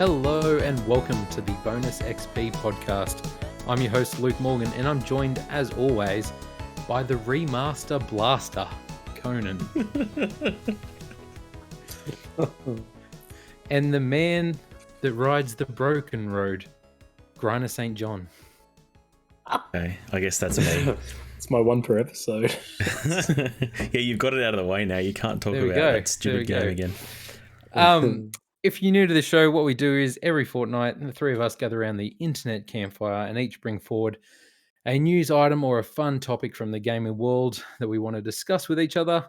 Hello and welcome to the Bonus XP podcast. I'm your host Luke Morgan and I'm joined as always by the remaster blaster, Conan. And the man that rides the broken road, Griner St. John. Okay, I guess that's me. It's my one per episode. Yeah, you've got it out of the way now. You can't talk about that stupid game again. If you're new to the show, what we do is every fortnight, the three of us gather around the internet campfire and each bring forward a news item or a fun topic from the gaming world that we want to discuss with each other.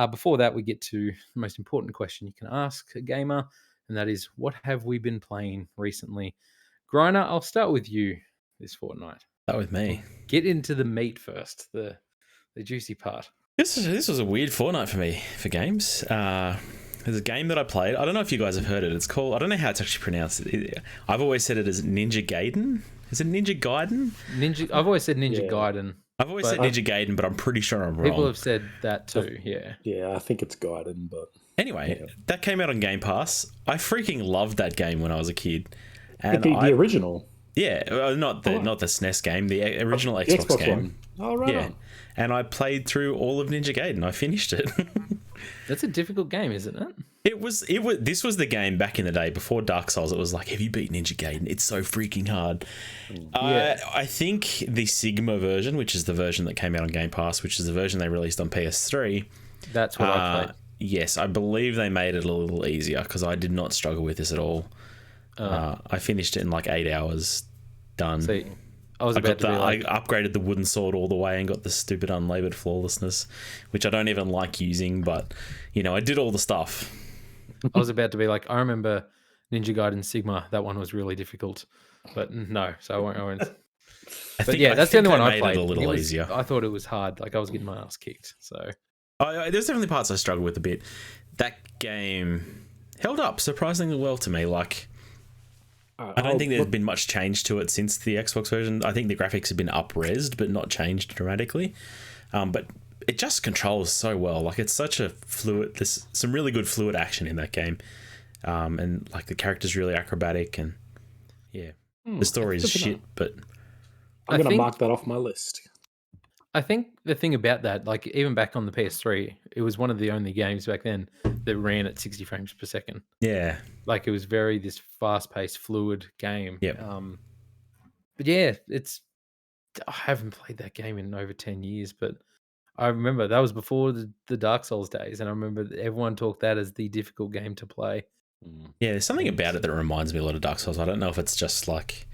Before that, we get to the most important question you can ask a gamer, and that is, what have we been playing recently? Griner, I'll start with you this fortnight. Start with me. Get into the meat first, the juicy part. This was a weird fortnight for me for games. There's a game that I played. I don't know if you guys have heard it. It's called, I don't know how it's actually pronounced. I've always said it as Ninja Gaiden. Is it Ninja Gaiden? I've always said Ninja Gaiden. I've always said Ninja Gaiden, but I'm pretty sure I'm wrong. People have said that too, yeah. Yeah, I think it's Gaiden, but... Anyway, that came out on Game Pass. I freaking loved that game when I was a kid. And the original? Yeah, not the SNES game, the original Xbox game. One. Oh, right on. And I played through all of Ninja Gaiden. I finished it. That's a difficult game, isn't it? It was. This was the game back in the day before Dark Souls. It was like, have you beat Ninja Gaiden? It's so freaking hard. Yeah. I think the Sigma version, which is the version that came out on Game Pass, which is the version they released on PS3. That's what I played. Yes, I believe they made it a little easier because I did not struggle with this at all. I finished it in like 8 hours. Done. See, I upgraded the wooden sword all the way and got the stupid unlaboured flawlessness, which I don't even like using, but I did all the stuff. I was about to be like, I remember Ninja Gaiden Sigma. That one was really difficult, but no, so I won't. That's the only one I played. It a little easier. I thought it was hard. Like I was getting my ass kicked. So there's definitely parts I struggled with a bit. That game held up surprisingly well to me. Like. I don't think there's been much change to it since the Xbox version. I think the graphics have been up-resed, but not changed dramatically. But it just controls so well. Like, it's such a fluid... There's some really good fluid action in that game. And, like, the character's really acrobatic and... Yeah. The story's shit, but... I'm going to mark that off my list. I think the thing about that, like, even back on the PS3, it was one of the only games back then that ran at 60 frames per second. Yeah. Like, it was this fast-paced, fluid game. Yeah. But yeah, I haven't played that game in over 10 years, but I remember that was before the Dark Souls days, and I remember everyone talked that as the difficult game to play. Yeah, there's something about it that reminds me a lot of Dark Souls. I don't know if it's just like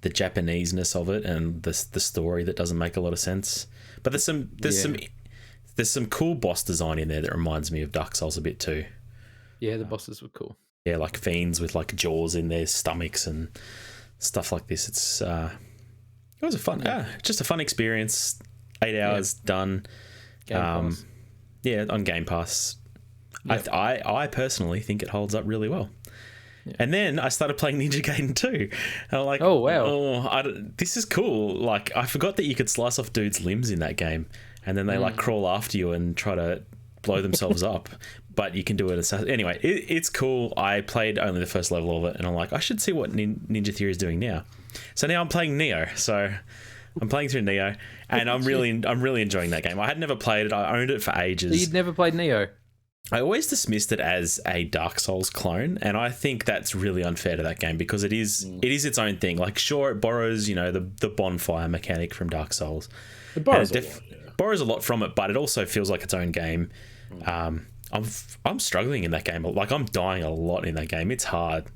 the Japaneseness of it and the story that doesn't make a lot of sense. But there's some cool boss design in there that reminds me of Dark Souls a bit too. Yeah, the bosses were cool. Yeah, like fiends with like jaws in their stomachs and stuff like this. It was just a fun experience. 8 hours done. Game Pass. Yeah, on Game Pass. Yep. I personally think it holds up really well. Yeah. And then I started playing Ninja Gaiden 2. And I'm like, oh, wow. This is cool. Like, I forgot that you could slice off dudes' limbs in that game. And then they like crawl after you and try to blow themselves up. But you can do it. Anyway, it's cool. I played only the first level of it. And I'm like, I should see what Ninja Theory is doing now. So now I'm playing Neo. So I'm playing through Neo. And I'm really enjoying that game. I had never played it. I owned it for ages. So you'd never played Neo? I always dismissed it as a Dark Souls clone, and I think that's really unfair to that game because it is its own thing. Like, sure, it borrows, the bonfire mechanic from Dark Souls. It borrows borrows a lot from it, but it also feels like its own game. I'm struggling in that game. Like, I'm dying a lot in that game. It's hard,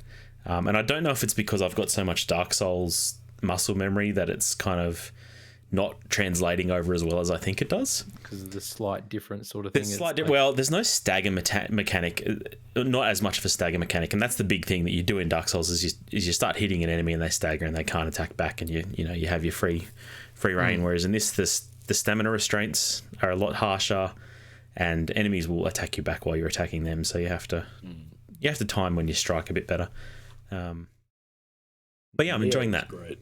and I don't know if it's because I've got so much Dark Souls muscle memory that it's kind of not translating over as well as I think it does. Because of the slight different sort of thing. Well, there's no stagger mechanic, not as much of a stagger mechanic, and that's the big thing that you do in Dark Souls is you start hitting an enemy and they stagger and they can't attack back, and you have your free reign. Whereas in this, the stamina restraints are a lot harsher, and enemies will attack you back while you're attacking them. So you have to time when you strike a bit better. But yeah, I'm enjoying that. Great.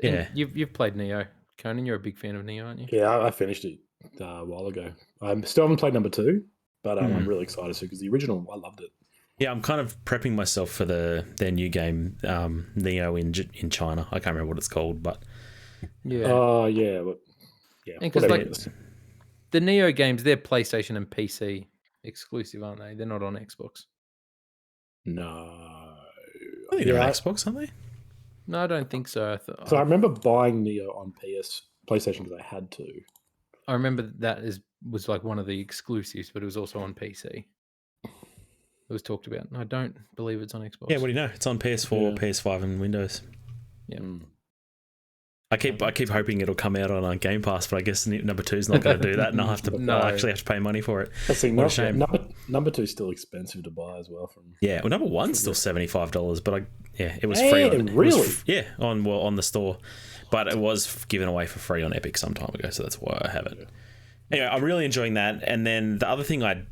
And you've played Neo. Conan, you're a big fan of Neo, aren't you? Yeah, I finished it a while ago. I still haven't played number 2, but I'm really excited because the original, I loved it. Yeah, I'm kind of prepping myself for their new game, Neo in China. I can't remember what it's called, but Yeah. Yeah, but yeah, and because whatever like it is. the Neo games, they're PlayStation and PC exclusive, aren't they? They're not on Xbox. No. I think they're on Yeah, Xbox, aren't they? No, I don't think so. so I remember buying Neo on PlayStation because I had to. I remember was like one of the exclusives, but it was also on PC. It was talked about. And I don't believe it's on Yeah, Xbox. what do you know? It's on PS4, Yeah. PS5, and Windows. Yeah. I keep hoping it'll come out on Game Pass, but I guess number 2 is not going to do that, and I'll actually have to pay money for it. I see. What a shame. Number 2 is still expensive to buy as well. Yeah, well, number 1's still $75, but it was free. On the store, but it was given away for free on Epic some time ago, so that's why I have it. Anyway, I'm really enjoying that. And then the other thing I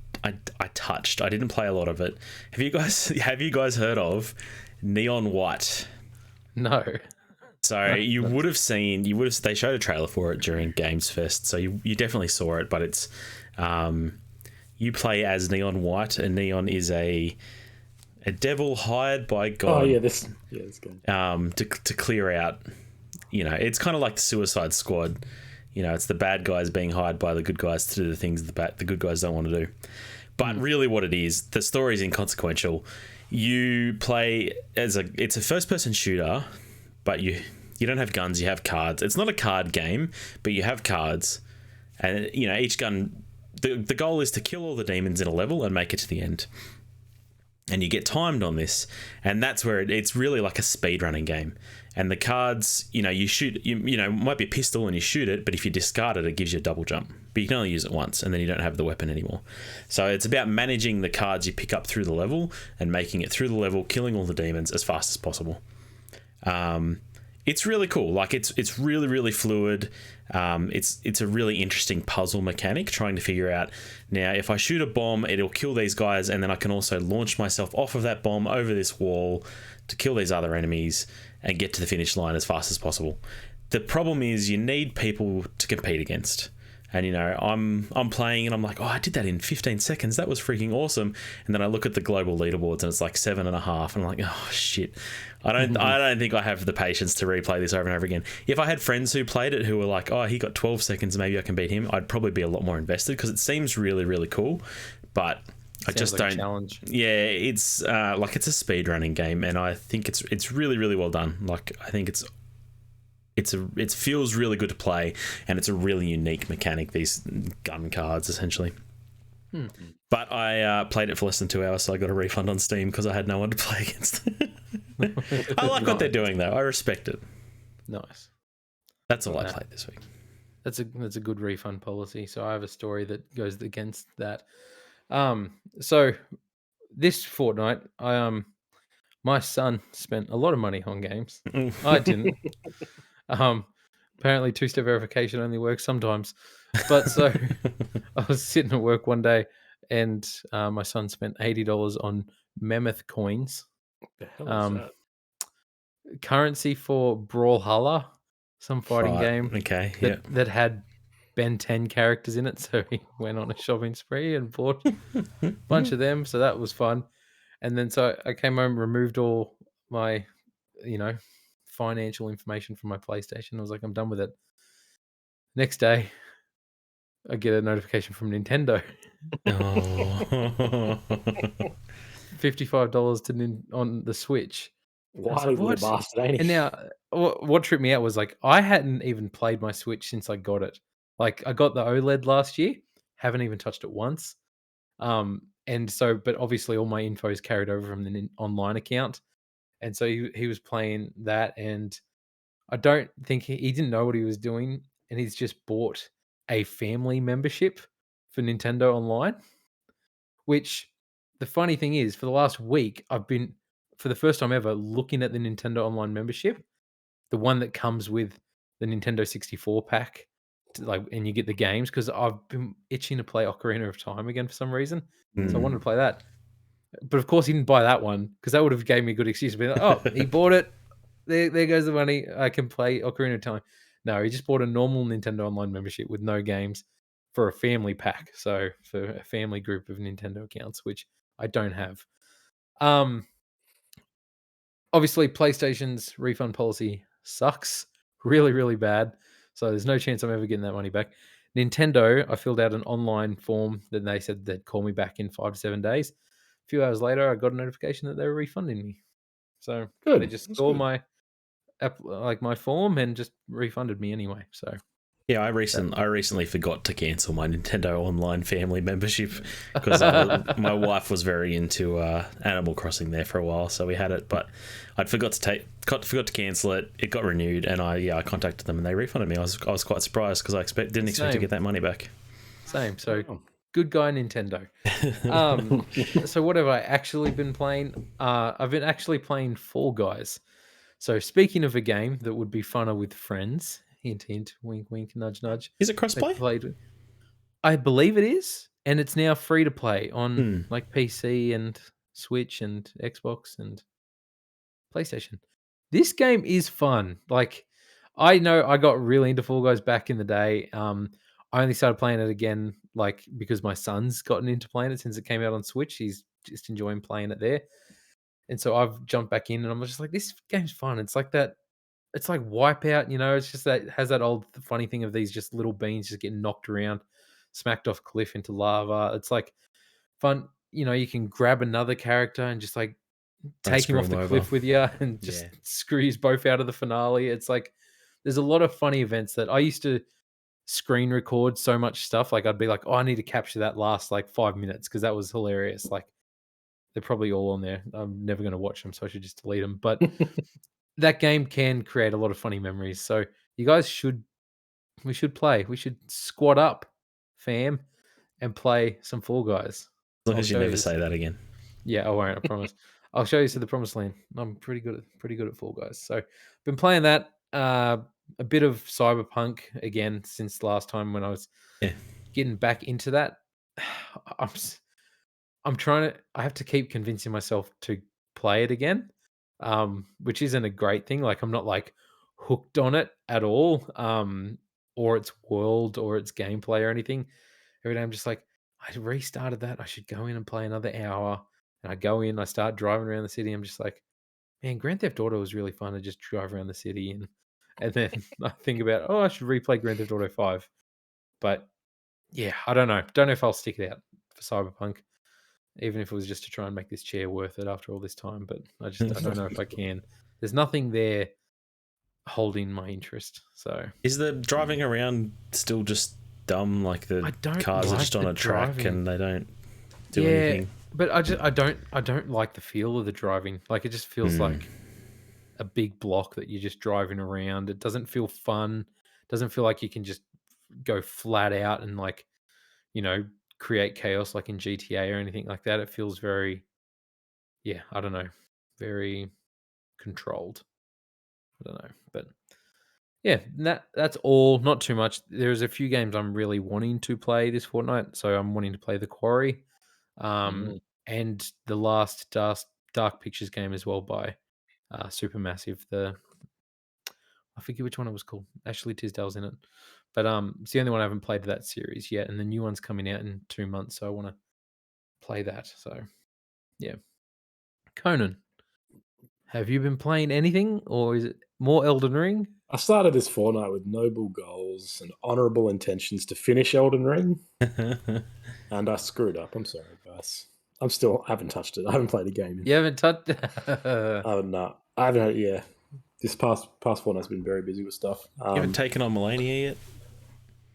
touched, I didn't play a lot of it. Have you guys heard of Neon White? No. So you would have they showed a trailer for it during Games Fest, so you definitely saw it. But it's you play as Neon White, and Neon is a devil hired by God. Oh yeah, this game. To clear out, it's kind of like the Suicide Squad. It's the bad guys being hired by the good guys to do the things the good guys don't want to do. But really, what it is, the story is inconsequential. You play it's a first-person shooter. But you don't have guns, you have cards. It's not a card game, but you have cards. And, each gun... The goal is to kill all the demons in a level and make it to the end. And you get timed on this. And that's where it's really like a speedrunning game. And the cards, you shoot... it might be a pistol and you shoot it, but if you discard it, it gives you a double jump. But you can only use it once, and then you don't have the weapon anymore. So it's about managing the cards you pick up through the level and making it through the level, killing all the demons as fast as possible. It's really cool. Like it's really, really fluid. It's a really interesting puzzle mechanic, trying to figure out now if I shoot a bomb, it'll kill these guys, and then I can also launch myself off of that bomb over this wall to kill these other enemies and get to the finish line as fast as possible. The problem is you need people to compete against. And I'm playing and I'm like, oh, I did that in 15 seconds. That was freaking awesome. And then I look at the global leaderboards and it's like 7.5, and I'm like, oh shit. I don't think I have the patience to replay this over and over again. If I had friends who played it who were like, oh, he got 12 seconds, maybe I can beat him, I'd probably be a lot more invested because it seems really, really cool. But I just don't. Challenge. Yeah, it's like it's a speedrunning game, and I think it's really, really well done. Like I think it feels really good to play, and it's a really unique mechanic, these gun cards essentially. But I played it for less than 2 hours, so I got a refund on Steam because I had no one to play against. I like what they're doing though. I respect it. Nice. That's all I played this week. That's a good refund policy. So I have a story that goes against that. So this fortnight, my son spent a lot of money on games. I didn't. Apparently two-step verification only works sometimes. But so I was sitting at work one day and my son spent $80 on mammoth coins. What the hell is that? Currency for Brawlhalla, some fighting game. Okay, that had Ben 10 characters in it. So he went on a shopping spree and bought a bunch of them. So that was fun. And then so I came home, removed all my, financial information from my PlayStation. I was like, I'm done with it. Next day, I get a notification from Nintendo. Oh. $55 on the Switch. Wily little bastard, ain't he? And now, what tripped me out was like I hadn't even played my Switch since I got it. Like I got the OLED last year, haven't even touched it once. And so, but obviously all my info is carried over from the online account, and so he was playing that, and I don't think he didn't know what he was doing, and he's just bought a family membership for Nintendo Online. Which the funny thing is, for the last week, I've been, for the first time ever, looking at the Nintendo Online membership, the one that comes with the Nintendo 64 pack, and you get the games, because I've been itching to play Ocarina of Time again for some reason. So I wanted to play that. But of course, he didn't buy that one, because that would have gave me a good excuse to be like, oh, he bought it. There goes the money. I can play Ocarina of Time. No, he just bought a normal Nintendo Online membership with no games for a family pack. So for a family group of Nintendo accounts, which I don't have. Um, obviously, PlayStation's refund policy sucks really, really bad. So there's no chance I'm ever getting that money back. Nintendo, I filled out an online form. Then they said they'd call me back in 5 to 7 days. A few hours later, I got a notification that they were refunding me. So they Good. just That's saw good. my my form and just refunded me anyway. So Yeah, I recently forgot to cancel my Nintendo Online family membership because my wife was very into Animal Crossing there for a while, so we had it, but I forgot to cancel it. It got renewed, and I contacted them and they refunded me. I was quite surprised because didn't expect to get that money back. Same. So Oh. good guy, Nintendo. So what have I actually been playing? I've been actually playing Fall Guys. So speaking of a game that would be funner with friends, hint hint, wink wink, nudge nudge. Is it They crossplay? played. I believe it is, and it's now free to play on Hmm. like PC and Switch and Xbox and PlayStation. This game is fun. Like, I know I got really into Fall Guys back in the day. I only started playing it again, like, because my son's gotten into playing it since it came out on Switch. He's just enjoying playing it there. And so I've jumped back in and I'm just like, this game's fun. It's like that, it's like Wipeout, you know, it's just that has that old funny thing of these just little beans just getting knocked around, smacked off cliff into lava. It's like fun, you know, you can grab another character and just like Try and take him screw off them the over. cliff with you and just Yeah. screws both out of the finale. It's like there's a lot of funny events that I used to screen record so much stuff. Like I'd be like, oh, I need to capture that last like 5 minutes because that was hilarious. Like they're probably all on there. I'm never going to watch them, so I should just delete them. But that game can create a lot of funny memories. So you guys should we should play. We should squad up, fam, and play some Fall Guys. As long I'll as you show never you. say that again. Yeah, I won't. I promise. I'll show you to the promised land. I'm pretty good at Fall Guys. So, been playing that. A bit of Cyberpunk again since last time when I was Yeah. getting back into that. I'm I'm trying to. I have to keep convincing myself to play it again, which isn't a great thing. Like I'm not like hooked on it at all, or its world or its gameplay or anything. Every day I'm just like, I restarted that. I should go in and play another hour. And I go in, I start driving around the city. I'm just like, man, Grand Theft Auto was really fun to just drive around the city and then I think about, oh, I should replay Grand Theft Auto 5. But yeah, I don't know. Don't know if I'll stick it out for Cyberpunk, even if it was just to try and make this chair worth it after all this time. But I don't know if I can. There's nothing there holding my interest. So Is the driving around still just dumb? Like I the don't cars are like just on the a track driving. and they don't do Yeah, anything? but I don't like the feel of the driving. Like it just feels like a big block that you're just driving around. It doesn't feel fun. Doesn't feel like you can just go flat out and like, you know, create chaos like in GTA or anything like that. It feels very, yeah, I don't know, very controlled. I don't know, but yeah, that's all. Not too much. There's a few games I'm really wanting to play this fortnight. So I'm wanting to play The Quarry, Mm. and the last Dark Pictures game as well by Supermassive. I forget which one it was called. Ashley Tisdale's in it, but it's the only one I haven't played of that series yet, and the new one's coming out in 2 months, so I want to play that. So yeah, Conan, have you been playing anything, or is it more Elden Ring? I started this fortnight with noble goals and honourable intentions to finish Elden Ring, and I screwed up. I'm sorry, guys. I haven't touched it. I haven't played a game in. You haven't touched. Oh no, I haven't. Yeah, this past fortnight's been very busy with stuff. You haven't taken on Melania yet?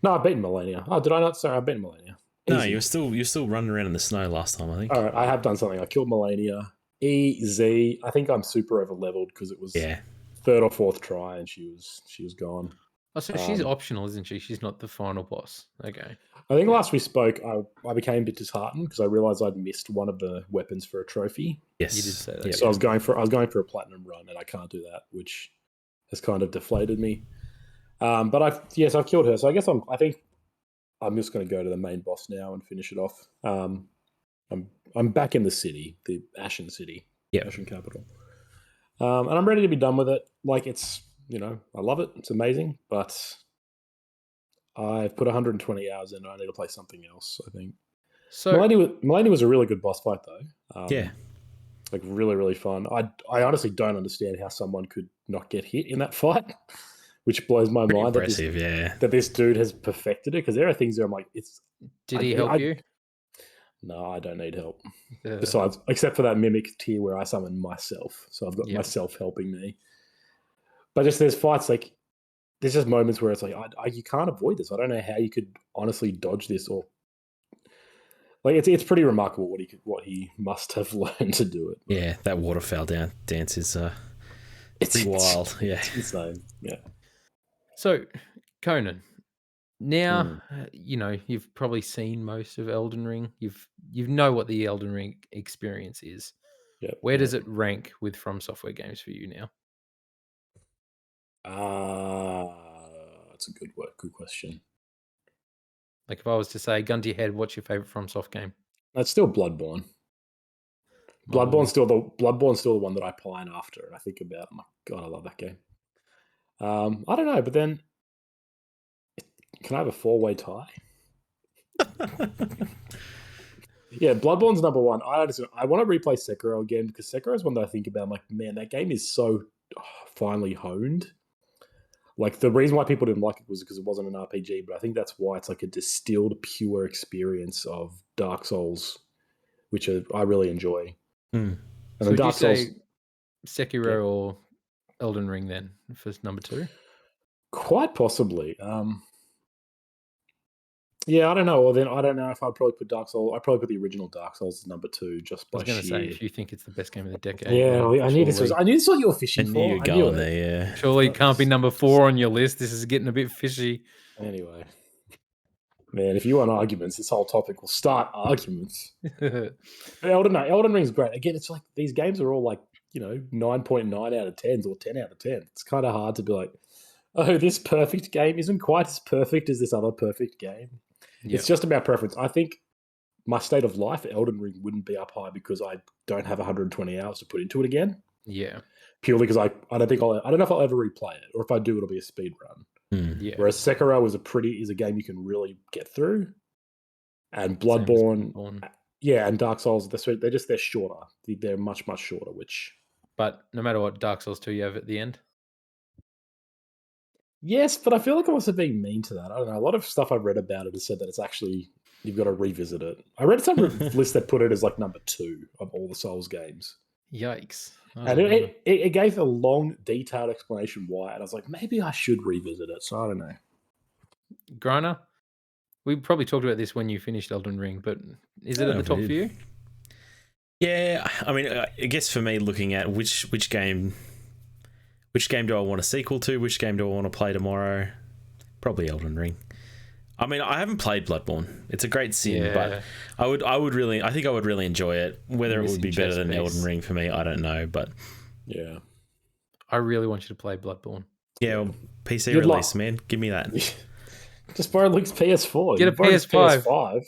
No, I've beaten Millennia. Oh, did I not? Sorry, I've beaten Millennia. No, Easy. you're still running around in the snow last time, I think. All right, I have done something. I killed Millennia. EZ. I think I'm super over leveled because it was Yeah. third or fourth try and she was gone. Oh, so she's optional, isn't she? She's not the final boss. Okay. I think Yeah. last we spoke, I became a bit disheartened because I realized I'd missed one of the weapons for a trophy. Yes. You did say that. Yep. So I was going for a platinum run, and I can't do that, which has kind of deflated me. But I've killed her, so I think I'm just going to go to the main boss now and finish it off. I'm back in the city, the Ashen City, Yep. Ashen capital, and I'm ready to be done with it. Like it's I love it, it's amazing, but I've put 120 hours in. I need to play something else. I think. So Millennia was a really good boss fight, though. Yeah. Like really, really fun. I honestly don't understand how someone could not get hit in that fight, which blows my Pretty mind impressive, yeah. that this dude has perfected it. Because there are things where I'm like, it's Did he help you? no, I don't need help. Uh, Besides, except for that mimic tier where I summon myself, so I've got Yep. myself helping me. But just there's fights like there's just moments where it's like you can't avoid this. I don't know how you could honestly dodge this or like it's pretty remarkable what he must have learned to do it. Yeah, that waterfowl dance is It's pretty wild. Yeah. It's insane. Yeah. So, Conan, now Mm. you've probably seen most of Elden Ring. You know what the Elden Ring experience is. Yeah. Where does it rank with From Software games for you now? That's a good question. Like if I was to say, gun to your head, what's your favorite From Soft game? That's still Bloodborne. My boy. Bloodborne's still the one that I pine after and I think about. Oh my God, I love that game. I don't know, but then can I have a 4-way tie? Yeah, Bloodborne's number one. I want to replay Sekiro again because Sekiro is one that I think about. I'm like, man, that game is so finely honed. Like the reason why people didn't like it was because it wasn't an RPG, but I think that's why it's like a distilled, pure experience of Dark Souls, which I really enjoy. Mm. And So then would you Dark Souls, say Sekiro or Elden Ring then for number 2? quite possibly. Yeah, I don't know. Well, then I don't know if I'd probably put Dark Souls. I'd probably put the original Dark Souls as number 2, just I by was going to say, sheer. if you think it's the best game of the decade, Yeah, well, I knew this was. surely- I knew this is what you were I fishing knew you for. were I knew going it. there, yeah. surely it can't be number 4 on your list. This is getting a bit fishy. Anyway, man, if you want arguments, this whole topic will start arguments. But Elden Ring's great. Again, it's like these games are all like 9.9 out of 10s or 10 out of 10. It's kind of hard to be like, oh, this perfect game isn't quite as perfect as this other perfect game. Yeah. It's just about preference. I think my state of life, Elden Ring wouldn't be up high because I don't have 120 hours to put into it again. Yeah. Purely because I don't know if I'll ever replay it, or if I do, it'll be a speed run. Mm. Yeah. Whereas Sekiro is a game you can really get through, and Same as Bloodborne, yeah, and Dark Souls, they're shorter. They're much shorter. But no matter what, Dark Souls 2 you have at the end. Yes, but I feel like I'm also being mean to that. I don't know. A lot of stuff I've read about it has said that it's actually you've got to revisit it. I read some list that put it as like number 2 of all the Souls games. Yikes. And it gave a long, detailed explanation why. And I was like, maybe I should revisit it. So I don't know. Grana, we probably talked about this when you finished Elden Ring, but is it at the top for you? Yeah, I mean, I guess for me, looking at which game do I want a sequel to? Which game do I want to play tomorrow? Probably Elden Ring. I mean, I haven't played Bloodborne. It's a great sim, but I think I would really enjoy it. Whether it would be better than Elden Ring for me, I don't know. But yeah, I really want you to play Bloodborne. Yeah, well, PC release, man. Give me that. Just borrow Luke's PS4. Get a PS5. PS5.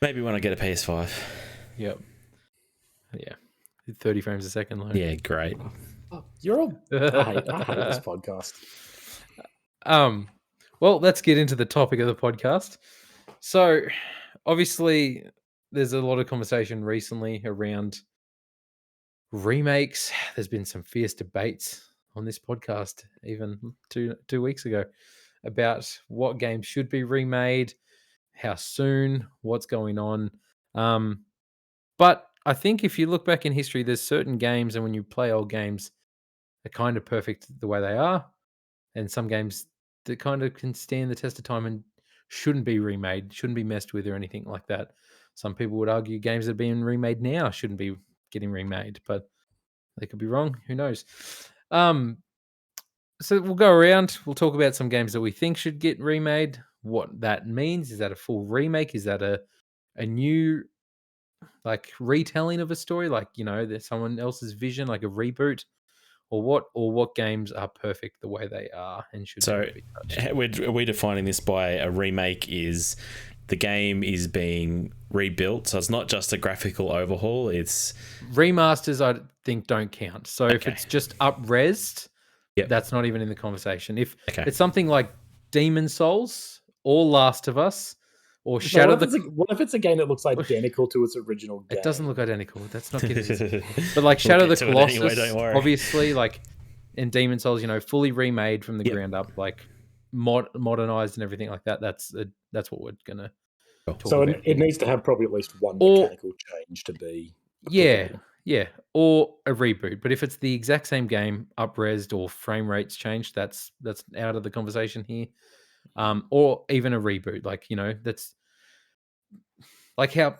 Maybe when I get a PS5. Yep. Yeah. 30 frames a second. Like. Yeah, great. You're all. I hate this podcast. Well, let's get into the topic of the podcast. So, obviously, there's a lot of conversation recently around remakes. There's been some fierce debates on this podcast, even two weeks ago, about what games should be remade, how soon, what's going on. But I think if you look back in history, there's certain games, and when you play old games, they're kind of perfect the way they are, and some games that kind of can stand the test of time and shouldn't be remade, shouldn't be messed with or anything like that. Some people would argue games that are being remade now shouldn't be getting remade, but they could be wrong. Who knows? So we'll go around. We'll talk about some games that we think should get remade, what that means. Is that a full remake? Is that a new like retelling of a story? Like, there's someone else's vision, like a reboot? Or what games are perfect the way they are and should never be touched? Are we defining this by a remake is the game is being rebuilt, so it's not just a graphical overhaul, it's... Remasters, I think, don't count. So if it's just up-resed, that's not even in the conversation. If it's something like Demon Souls or Last of Us, Or No, Shadow the. what if it's a game that looks identical to its original game? It doesn't look identical. That's not getting. But like Shadow We'll the get to it anyway, Colossus, don't worry. obviously, like in Demon Souls, fully remade from the Yep. ground up, like modernized and everything like that. That's what we're gonna talk So about it here. needs to have probably at least one Or mechanical change to be yeah, applicable. yeah, or a reboot. But if it's the exact same game, up-resed or frame rates changed, that's out of the conversation here. Or even a reboot, like that's like how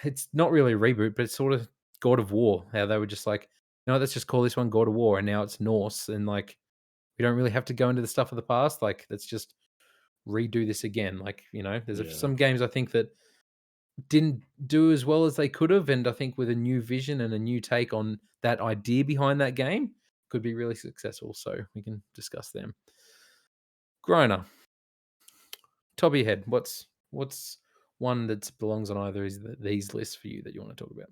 it's not really a reboot, but it's sort of God of War. How they were just like, no, let's just call this one God of War, and now it's Norse, and like we don't really have to go into the stuff of the past. Like let's just redo this again. Like there's some games I think that didn't do as well as they could have, and I think with a new vision and a new take on that idea behind that game could be really successful. So we can discuss them. Groner, top of your head, what's one that belongs on either of these lists for you that you want to talk about?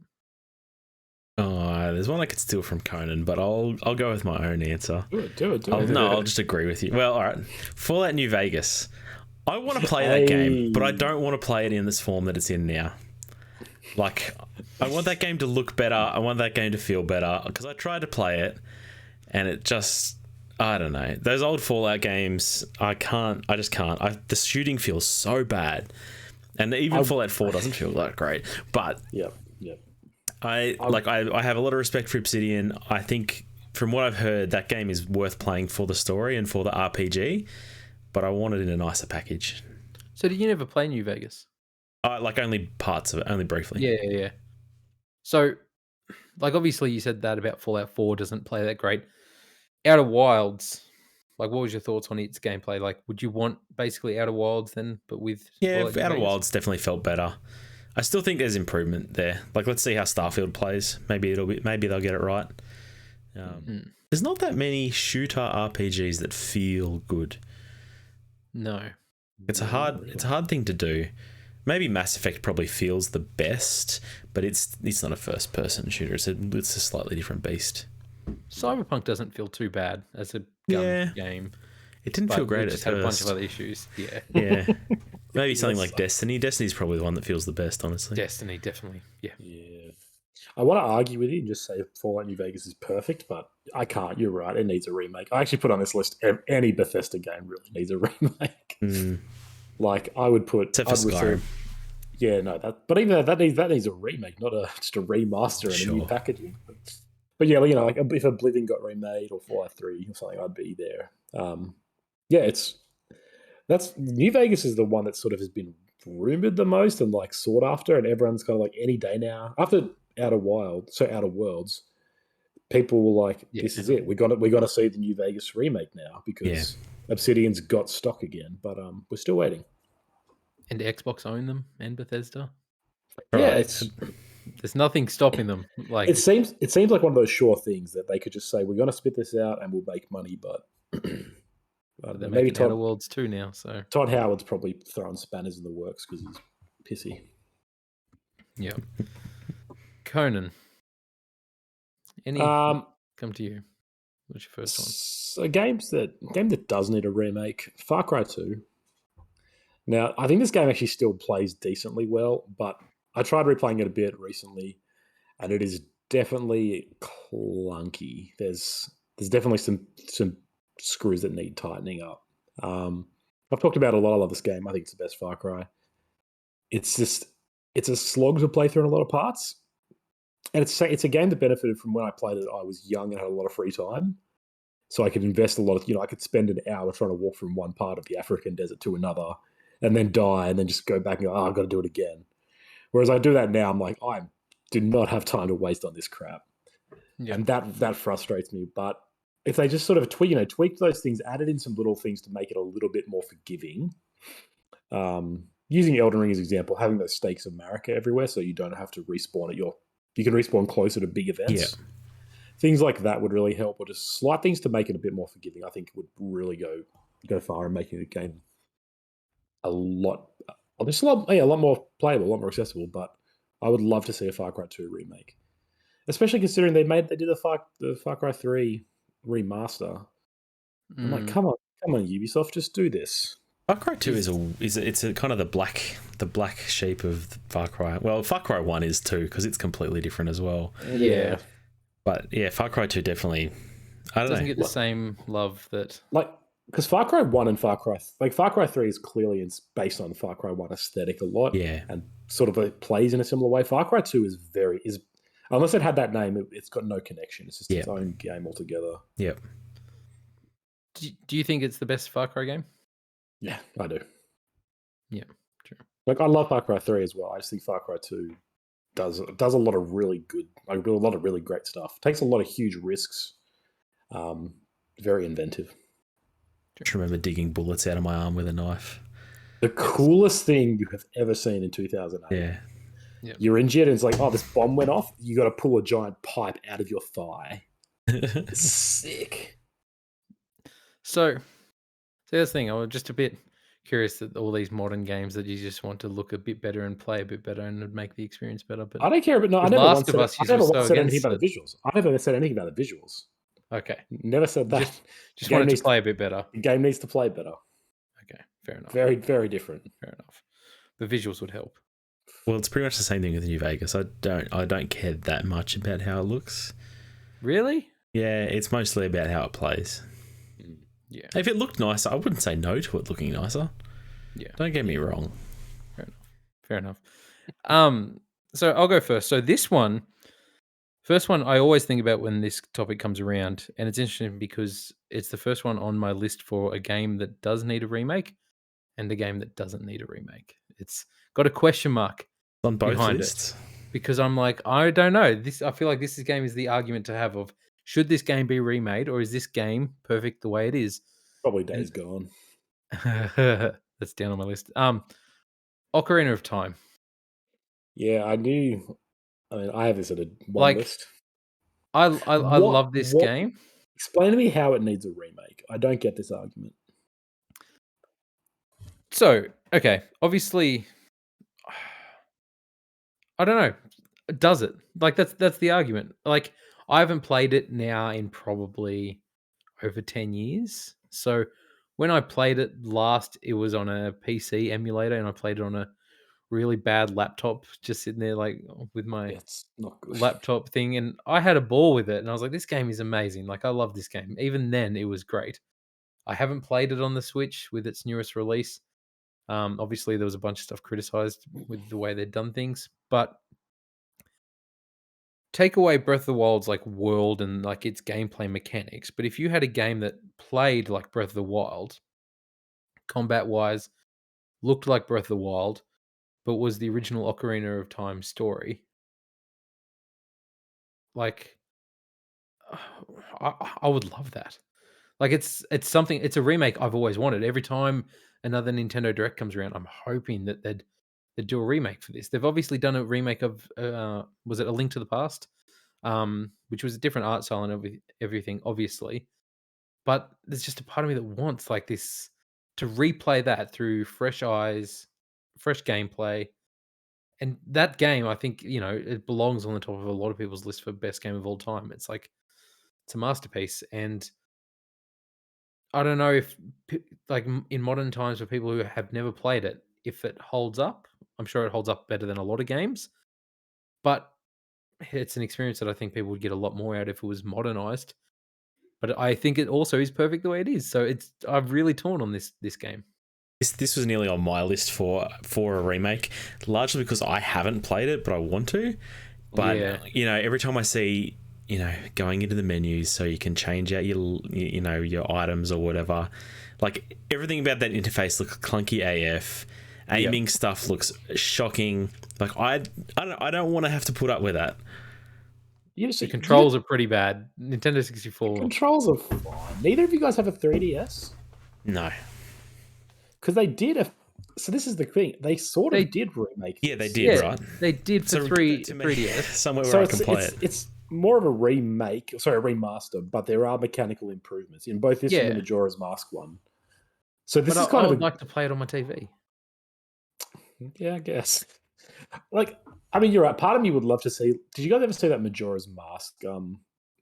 Oh, there's one I could steal from Conan, but I'll go with my own answer. Do it. No, I'll just agree with you. Well, all right. Fallout New Vegas. I want to play that game, but I don't want to play it in this form that it's in now. Like, I want that game to look better. I want that game to feel better, because I tried to play it, and it just, I don't know. Those old Fallout games, I just can't. The shooting feels so bad, and even Fallout 4 doesn't feel that great. But Yep. I have a lot of respect for Obsidian. I think from what I've heard, that game is worth playing for the story and for the RPG, but I want it in a nicer package. So did you never play New Vegas? Like only parts of it, only briefly. Yeah. So, like, obviously you said that about Fallout 4 doesn't play that great. Outer Wilds, like, what was your thoughts on its gameplay? Like, would you want basically Outer Wilds then, but with Fallout New Outer Vegas? Wilds definitely felt better. I still think there's improvement there. Like, let's see how Starfield plays. Maybe they'll get it right. There's not that many shooter RPGs that feel good. No, it's a hard thing to do. Maybe Mass Effect probably feels the best, but it's not a first person shooter. It's a slightly different beast. Cyberpunk doesn't feel too bad as a gun game. It didn't feel great. It just had a bunch of other issues. Yeah. Maybe something like Destiny. Destiny's probably the one that feels the best, honestly. Destiny, definitely. Yeah. I want to argue with you and just say Fallout New Vegas is perfect, but I can't. You're right. It needs a remake. I actually put on this list any Bethesda game really needs a remake. Like I would put. Except for Skyrim. But even that needs a remake, not just a remaster and a new packaging. But yeah, like if Oblivion got remade or Fallout 3 or something, I'd be there. That's New Vegas is the one that sort of has been rumored the most and like sought after, and everyone's kind of like any day now. After Outer Worlds, people were like, "This is it. We got to see the New Vegas remake now because Obsidian's got stock again." But we're still waiting. And Xbox own them and Bethesda. Yeah, there's nothing stopping them. Like it seems like one of those sure things that they could just say, "We're going to spit this out and we'll make money," but. They're making Outer Worlds too now, so Todd Howard's probably throwing spanners in the works because he's pissy. Yeah. Conan. Come to you. What's your first one? So a game that does need a remake, Far Cry 2. Now, I think this game actually still plays decently well, but I tried replaying it a bit recently, and it is definitely clunky. There's definitely some screws that need tightening up. I've talked about it a lot. I love this game. I think it's the best Far Cry. It's a slog to play through in a lot of parts. And it's a game that benefited from when I played it. I was young and had a lot of free time. So I could invest a lot of, I could spend an hour trying to walk from one part of the African desert to another and then die and then just go back and go, I've got to do it again. Whereas I do that now, I'm like, I do not have time to waste on this crap. Yeah. And that frustrates me. But if they just sort of tweak those things, added in some little things to make it a little bit more forgiving. Using Elden Ring as an example, having those stakes of Marika everywhere, so you don't have to respawn you can respawn closer to big events. Yeah. Things like that would really help, or just slight things to make it a bit more forgiving. I think would really go far in making the game a lot more playable, a lot more accessible. But I would love to see a Far Cry 2 remake, especially considering they did the Far Cry 3 remaster. I'm like, come on, Ubisoft, just do this. Far Cry 2 it's a kind of the black sheep of Far Cry. Well, Far Cry 1 is too, because it's completely different as well. Yeah. But yeah, Far Cry 2 definitely. I don't Doesn't know. get the same love that because Far Cry 1 and Far Cry 3 is clearly based on Far Cry 1 aesthetic a lot. Yeah. And sort of it plays in a similar way. Far Cry 2 is unless it had that name, it's got no connection. It's just its own game altogether. Yep. Do you think it's the best Far Cry game? Yeah, I do. Yeah, true. Like, I love Far Cry 3 as well. I just think Far Cry 2 does a lot of really good, like a lot of really great stuff. Takes a lot of huge risks. Very inventive. Just remember digging bullets out of my arm with a knife. The coolest thing you have ever seen in 2008. Yeah. Yep. You're injured and it's like, oh, this bomb went off. You got to pull a giant pipe out of your thigh. It's sick. So that's the thing. I was just a bit curious that all these modern games that you just want to look a bit better and play a bit better and make the experience better. But I don't care. But no, I with never Last once of said, Us, I you never were once so said anything against about the visuals. I never said anything about the visuals. Okay. Never said that. Just wanted to play a bit better. The game needs to play better. Okay, fair enough. Very, very different. Fair enough. The visuals would help. Well, it's pretty much the same thing with New Vegas. I don't care that much about how it looks. Really? Yeah, it's mostly about how it plays. Yeah. If it looked nicer, I wouldn't say no to it looking nicer. Yeah. Don't get me wrong. Fair enough. So I'll go first. So this one, first one, I always think about when this topic comes around, and it's interesting because it's the first one on my list for a game that does need a remake and a game that doesn't need a remake. It's got a question mark On both behind lists. it because I'm like, I don't know. I feel like this game is the argument to have of should this game be remade or is this game perfect the way it is? Probably Days Gone. That's down on my list. Ocarina of Time. Yeah, I knew. I mean, I have this at one list. I love this game. Explain to me how it needs a remake. I don't get this argument. So, okay, obviously, I don't know. Does it? Like that's the argument. Like I haven't played it now in probably over 10 years. So when I played it last, it was on a PC emulator, and I played it on a really bad laptop, just sitting there like with my It's not good. laptop thing, and I had a ball with it, and I was like, this game is amazing. Like I love this game. Even then, it was great. I haven't played it on the Switch with its newest release. Obviously, there was a bunch of stuff criticized with the way they'd done things, but take away Breath of the Wild's like world and like its gameplay mechanics. But if you had a game that played like Breath of the Wild, combat wise, looked like Breath of the Wild, but was the original Ocarina of Time story, like I would love that. Like it's something. It's a remake I've always wanted. Every time another Nintendo Direct comes around, I'm hoping that they'd do a remake for this. They've obviously done a remake of was it A Link to the Past, which was a different art style and everything, obviously. But there's just a part of me that wants like this to replay that through fresh eyes, fresh gameplay. And that game, I think, it belongs on the top of a lot of people's list for best game of all time. It's like it's a masterpiece, and I don't know if in modern times for people who have never played it, if it holds up. I'm sure it holds up better than a lot of games, but it's an experience that I think people would get a lot more out if it was modernized. But I think it also is perfect the way it is. So I'm really torn on this game. This was nearly on my list for a remake, largely because I haven't played it, but I want to. But every time I see, going into the menus so you can change out your items or whatever, like everything about that interface looks clunky AF. Aiming stuff looks shocking. Like I don't want to have to put up with that. The controls are pretty bad. Nintendo 64. The controls are fine. Neither of you guys have a 3DS? No. Because they did so this is the thing. They sort of did remake this. Yeah, they did, right? They did for 3DS. Somewhere where I can play it. It's more of a remake, a remaster, but there are mechanical improvements in both this and the Majora's Mask one. So this is kind of like to play it on my TV. Yeah, I guess. Like, I mean, you're right. Part of me would love to see. Did you guys ever see that Majora's Mask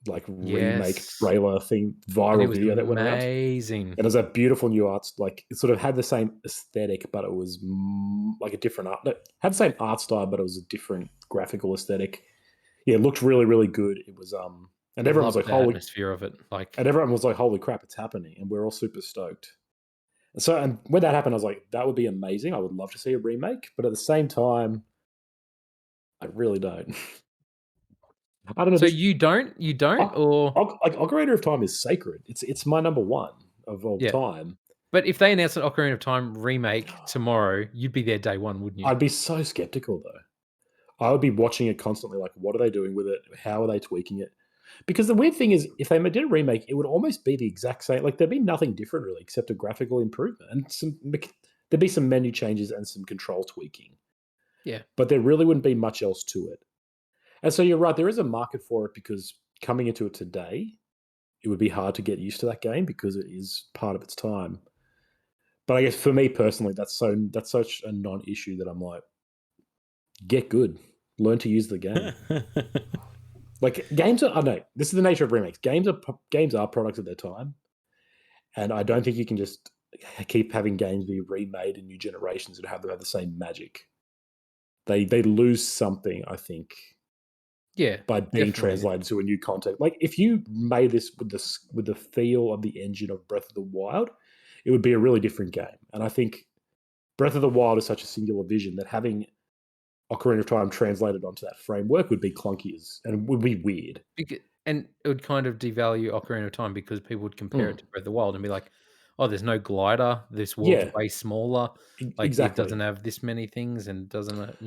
like remake Yes. trailer thing, And it viral was video that went around. amazing. And it was a beautiful new art. Like it sort of had the same aesthetic, but it was like a different art. It had the same art style, but it was a different graphical aesthetic. Yeah, it looked really, really good. It was and everyone was Loved like, the holy, atmosphere of it. Like, and everyone was like, holy crap, it's happening, and we're all super stoked. So, and when that happened, I was like, that would be amazing. I would love to see a remake, but at the same time, I really don't. I don't know. so This you don't, or Like Ocarina of Time is sacred. It's my number one of all yeah. time. But if they announced an Ocarina of Time remake tomorrow, you'd be there day one, wouldn't you? I'd be so skeptical though. I would be watching it constantly. Like, what are they doing with it? How are they tweaking it? Because the weird thing is, if they did a remake, it would almost be the exact same. Like, there'd be nothing different really, except a graphical improvement and there'd be some menu changes and some control tweaking. Yeah. But there really wouldn't be much else to it. And so you're right, there is a market for it because coming into it today, it would be hard to get used to that game because it is part of its time. But I guess for me personally, that's such a non-issue that I'm like, get good, learn to use the game. Like games are, I know this is the nature of remakes. Games are products of their time, and I don't think you can just keep having games be remade in new generations and have them have the same magic. They lose something, I think, Yeah. by being Definitely. translated to a new context. Like if you made this with the feel of the engine of Breath of the Wild, it would be a really different game. And I think Breath of the Wild is such a singular vision that having Ocarina of Time translated onto that framework would be clunky and would be weird. And it would kind of devalue Ocarina of Time because people would compare it Mm. to Breath of the Wild and be like, "Oh, there's no glider. This world's Yeah, way smaller. Like it doesn't exactly. have this many things and doesn't,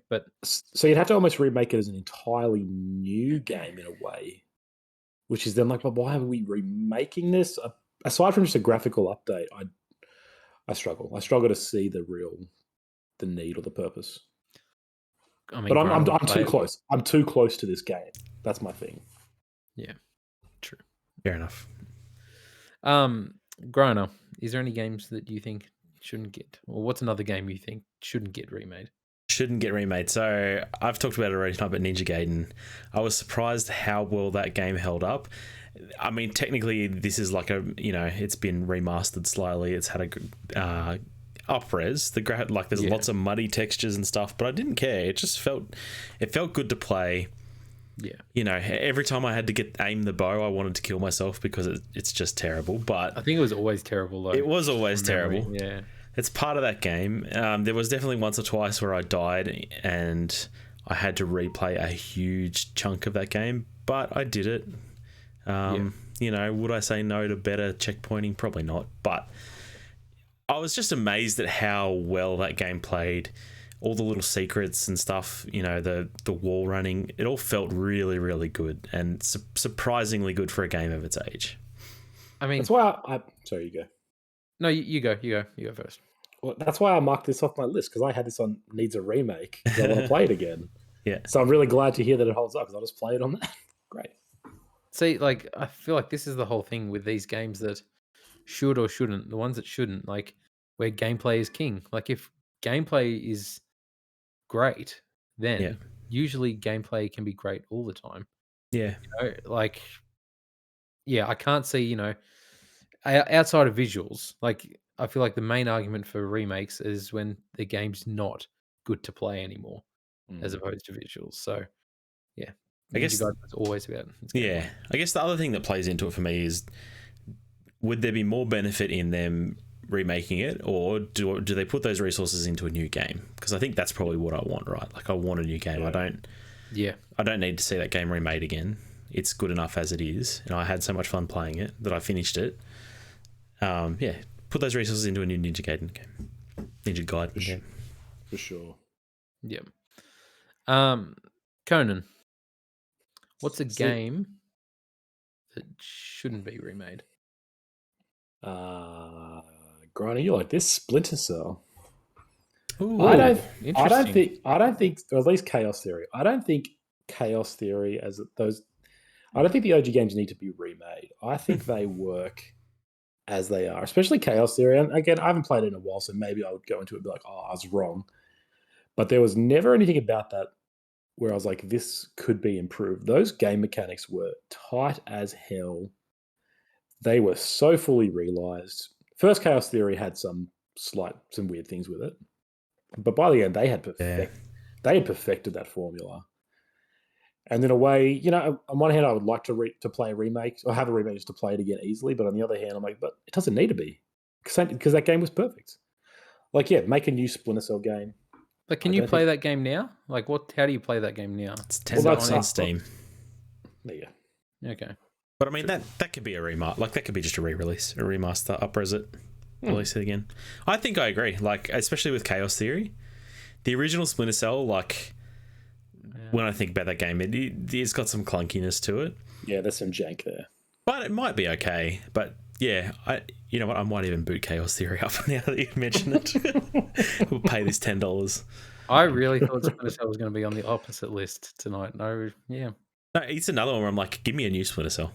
But So you'd have to almost remake it as an entirely new game in a way, which is then like, well, why are we remaking this? Aside from just a graphical update, I struggle. I struggle to see the need or the purpose. I mean, But Grant will I'm play too it. close. I'm too close to this game. That's my thing. Yeah, true. Fair enough. Griner, is there any games that you think shouldn't get, or what's another game you think shouldn't get remade? Shouldn't get remade. So I've talked about it already tonight, but Ninja Gaiden. I was surprised how well that game held up. I mean, technically, this is like it's been remastered slightly. It's had a up-res. There's Yeah. lots of muddy textures and stuff, but I didn't care. It felt good to play. Yeah. Every time I had to aim the bow, I wanted to kill myself because it's just terrible. But I think it was always terrible though. it was always from memory. terrible. Yeah. It's part of that game. There was definitely once or twice where I died and I had to replay a huge chunk of that game, but I did it. Would I say no to better checkpointing? Probably not. But I was just amazed at how well that game played. All the little secrets and stuff, the wall running, it all felt really, really good and surprisingly good for a game of its age. I mean, That's why sorry, you go. no, you go. You go first. Well, that's why I marked this off my list because I had this on needs a remake because I want to play it again. Yeah. So I'm really glad to hear that it holds up because I'll just play it on that. Great. See, like, I feel like this is the whole thing with these games that should or shouldn't. The ones that shouldn't, like, where gameplay is king. Like, if gameplay is great, then Yeah. usually gameplay can be great all the time. Yeah. Like, yeah, I can't see, outside of visuals. Like, I feel like the main argument for remakes is when the game's not good to play anymore, as opposed to visuals. So, yeah, I Ninja guess, Gaiden is always about its gameplay. yeah. I guess the other thing that plays into it for me is, would there be more benefit in them remaking it, or do they put those resources into a new game? Because I think that's probably what I want, right? Like I want a new game. Yeah. I don't need to see that game remade again. It's good enough as it is, and I had so much fun playing it that I finished it. Put those resources into a new Ninja Gaiden game. Ninja Gaiden game. For sure. Yeah. Conan, what's a game that shouldn't be remade? Grinding, you like this? Splinter Cell. Ooh, I don't interesting. think, or at least Chaos Theory. I don't think Chaos Theory I don't think the OG games need to be remade. I think they work as they are, especially Chaos Theory. And again, I haven't played it in a while, so maybe I would go into it and be like, oh, I was wrong. But there was never anything about that where I was like, this could be improved. Those game mechanics were tight as hell. They were so fully realized. First Chaos Theory had some weird things with it, but by the end they had perfected that formula. And in a way, on one hand, I would like to play a remake or have a remake just to play it again easily. But on the other hand, I'm like, but it doesn't need to be because that game was perfect. Like, yeah, make a new Splinter Cell game. But can you play that game now? Like, how do you play that game now? It's $10 on Steam. Yeah. Okay. But I mean, that could be a remaster. Like, that could be just a re-release, a remaster, up-res it, release it again. I think I agree. Like, especially with Chaos Theory, the original Splinter Cell. Like, when I think about that game, it's got some clunkiness to it. Yeah, there's some jank there. But it might be okay. But yeah, you know what? I might even boot Chaos Theory up now that you mention it. We'll pay this $10. I really thought Splinter Cell was going to be on the opposite list tonight. No, it's another one where I'm like, give me a new Splinter Cell.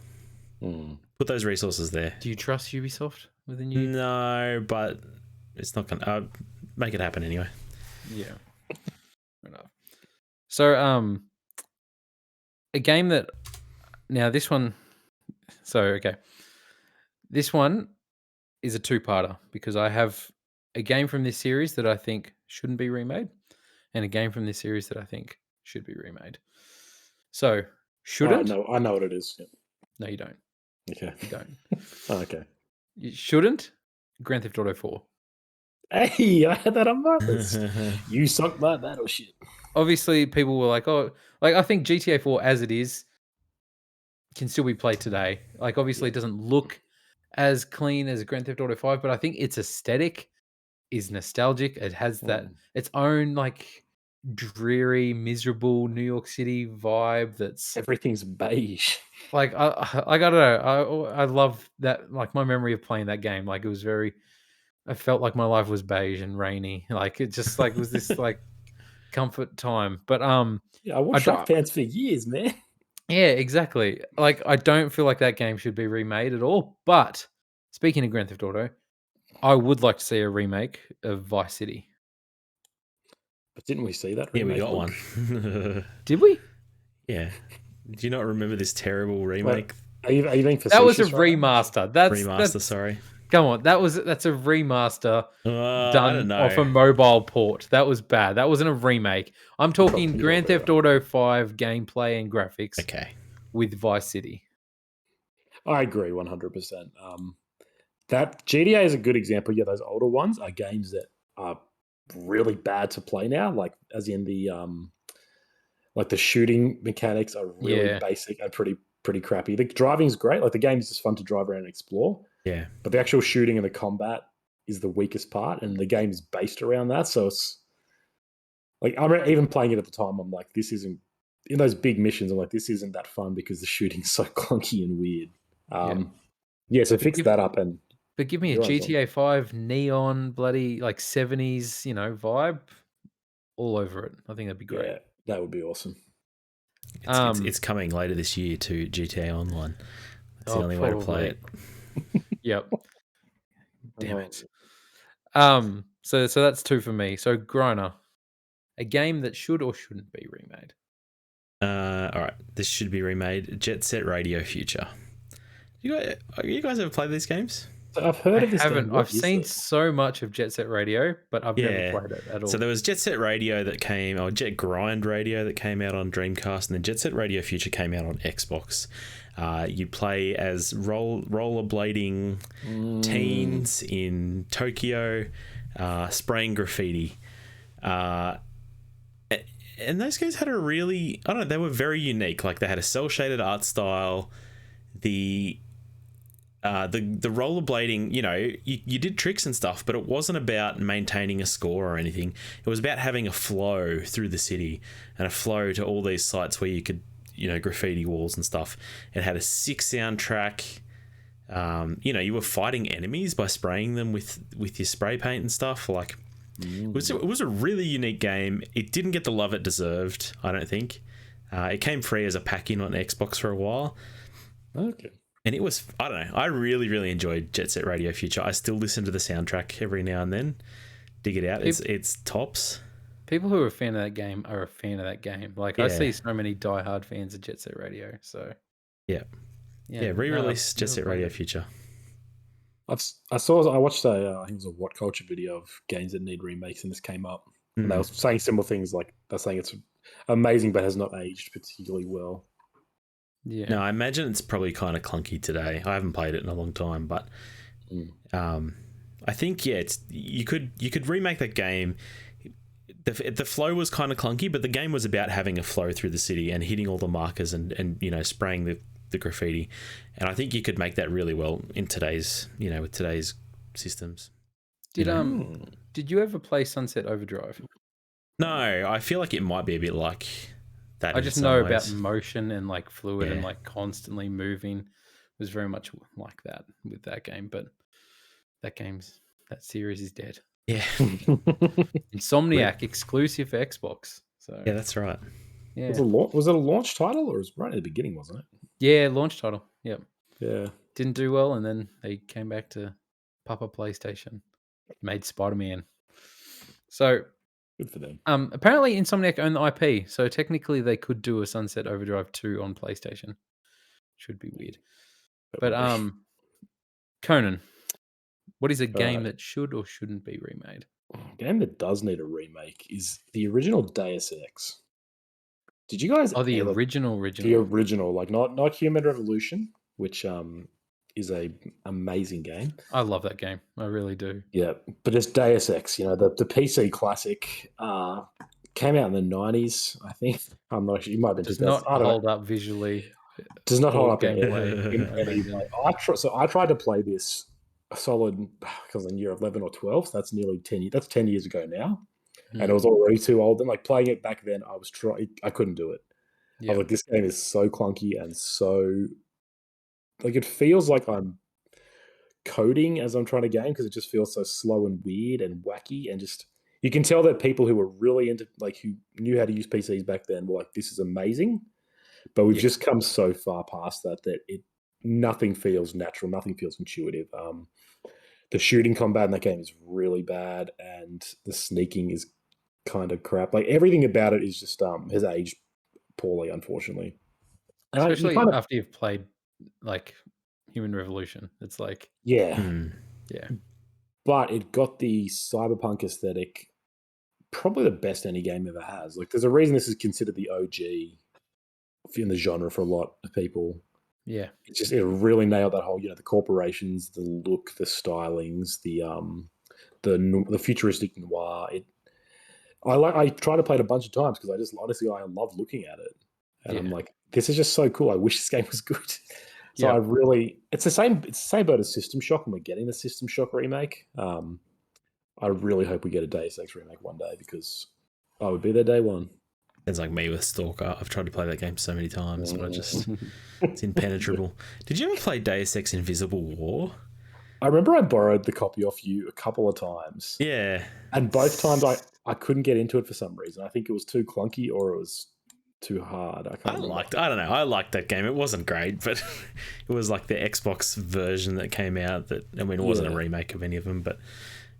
Put those resources there. Do you trust Ubisoft with a new? No, but it's not going to make it happen anyway. Yeah. Fair enough. So, a game that now this one. So okay, this one is a two-parter because I have a game from this series that I think shouldn't be remade, and a game from this series that I think should be remade. So, shouldn't? I know what it is. Yeah. No, you don't. Okay. You don't. Okay. You shouldn't. Grand Theft Auto 4. Hey, I had that on my list. You sunk my battleship. Obviously, people were like, "Oh, like I think GTA 4 as it is can still be played today." Like, obviously, it doesn't look as clean as Grand Theft Auto 5, but I think its aesthetic is nostalgic. It has that its own like dreary, miserable New York City vibe. That's everything's beige. Like I don't know. I love that. Like my memory of playing that game. Like it was very. I felt like my life was beige and rainy. Like it just like was this like comfort time. But yeah, I wore track pants for years, man. Yeah, exactly. Like I don't feel like that game should be remade at all. But speaking of Grand Theft Auto, I would like to see a remake of Vice City. But didn't we see that? Yeah, we got one. Did we? Yeah. Do you not remember this terrible remake? Wait, are you being facetious? That was a remaster. That's sorry. Come on, that's a remaster done off a know. mobile port. That was bad. That wasn't a remake. I'm talking Grand Theft Auto 5 gameplay and graphics. Okay. With Vice City. I agree 100%. That GTA is a good example. Yeah, those older ones are games that are really bad to play now. Like as in the like the shooting mechanics are really basic and pretty crappy. The driving's great. Like the game is just fun to drive around and explore. Yeah. But the actual shooting and the combat is the weakest part, and the game is based around that. So it's like I'm even playing it at the time. I'm like, this isn't in those big missions. I'm like, this isn't that fun because the shooting's so clunky and weird. So fix that up and. But give me a GTA 5 neon bloody like 70s, vibe all over it. I think that'd be great. Yeah, that would be awesome. It's coming later this year to GTA Online. That's the only way to play it. Yep. Damn it. So that's two for me. So Griner, a game that should or shouldn't be remade. All right, this should be remade. Jet Set Radio Future. You guys ever played these games? I've heard of this. I've seen so much of Jet Set Radio, but I've never played it at all. So there was Jet Set Radio or Jet Grind Radio that came out on Dreamcast, and then Jet Set Radio Future came out on Xbox. You play as rollerblading teens in Tokyo, spraying graffiti. And those guys had they were very unique. Like they had a cel-shaded art style. The rollerblading, you did tricks and stuff, but it wasn't about maintaining a score or anything. It was about having a flow through the city and a flow to all these sites where you could, graffiti walls and stuff. It had a sick soundtrack. You were fighting enemies by spraying them with your spray paint and stuff. Like, it was a really unique game. It didn't get the love it deserved, I don't think. It came free as a pack-in on Xbox for a while. Okay. And it was, I don't know, I really, really enjoyed Jet Set Radio Future. I still listen to the soundtrack every now and then. Dig it out. It's tops. People who are a fan of that game are a fan of that game. Like, I see Yeah, so many diehard fans of Jet Set Radio. So, yeah, yeah, yeah. no, Re-release I've Jet never Set played Radio it. Future. I watched I think it was a What Culture video of games that need remakes, and this came up, and they were saying similar things. Like they're saying it's amazing, but has not aged particularly well. Yeah. No, I imagine it's probably kind of clunky today. I haven't played it in a long time, but I think it's you could remake that game. The flow was kind of clunky, but the game was about having a flow through the city and hitting all the markers and spraying the graffiti, and I think you could make that really well in today's with today's systems. Did you ever play Sunset Overdrive? No, I feel like it might be a bit like that. I In just some know about ways. motion and like fluid and Yeah. like constantly moving. It was very much like that with that game, but that series is dead. Yeah, Insomniac exclusive for Xbox. So yeah, that's right. yeah, Was it a launch title, or was it right at the beginning? Wasn't it? yeah, launch title. Yep, Yeah. didn't do well, and then they came back to Papa PlayStation, made Spider-Man. So Good for them. apparently Insomniac own the IP, so technically they could do a Sunset Overdrive 2 on PlayStation. Should be weird. But Conan, what is a game that should or shouldn't be remade? A game that does need a remake is the original Deus Ex. Did you guys Oh, the ever original. the original, like not Human Revolution, which is a amazing game. I love that game. I really do. Yeah, but it's Deus Ex, the PC classic, came out in the 90s, I think. I'm not sure. You might have been Does 2000. not I don't know. hold up visually. Does not hold or up in gameplay. any way. I tried to play this a solid, because in year 11 or 12, so that's nearly 10 years. That's 10 years ago now. And it was already too old. And like playing it back then, I couldn't do it. I was like, this game is so clunky and so, like, it feels like I'm coding as I'm trying to game, because it just feels so slow and weird and wacky, and just you can tell that people who were really into, like, who knew how to use PCs back then were like, this is amazing. But we've just come so far past that nothing feels natural, nothing feels intuitive. The shooting combat in that game is really bad, and the sneaking is kind of crap. Like, everything about it is just has aged poorly, unfortunately. And Especially after you've played like Human Revolution. It's like yeah. yeah. But it got the cyberpunk aesthetic, probably the best any game ever has. Like, there's a reason this is considered the OG in the genre for a lot of people. Yeah. It really nailed that whole, the corporations, the look, the stylings, the futuristic noir. I tried to play it a bunch of times because I love looking at it. And I'm like, this is just so cool. I wish this game was good. So it's the same boat as System Shock, and we're getting the System Shock remake. I really hope we get a Deus Ex remake one day, because I would be there day one. It's like me with Stalker. I've tried to play that game so many times, but it's impenetrable. Did you ever play Deus Ex Invisible War? I remember I borrowed the copy off you a couple of times. Yeah. And both times I couldn't get into it for some reason. I think it was too clunky, or it was too hard. I don't know. I liked that game. It wasn't great, but it was like the Xbox version that came out it wasn't a remake of any of them, but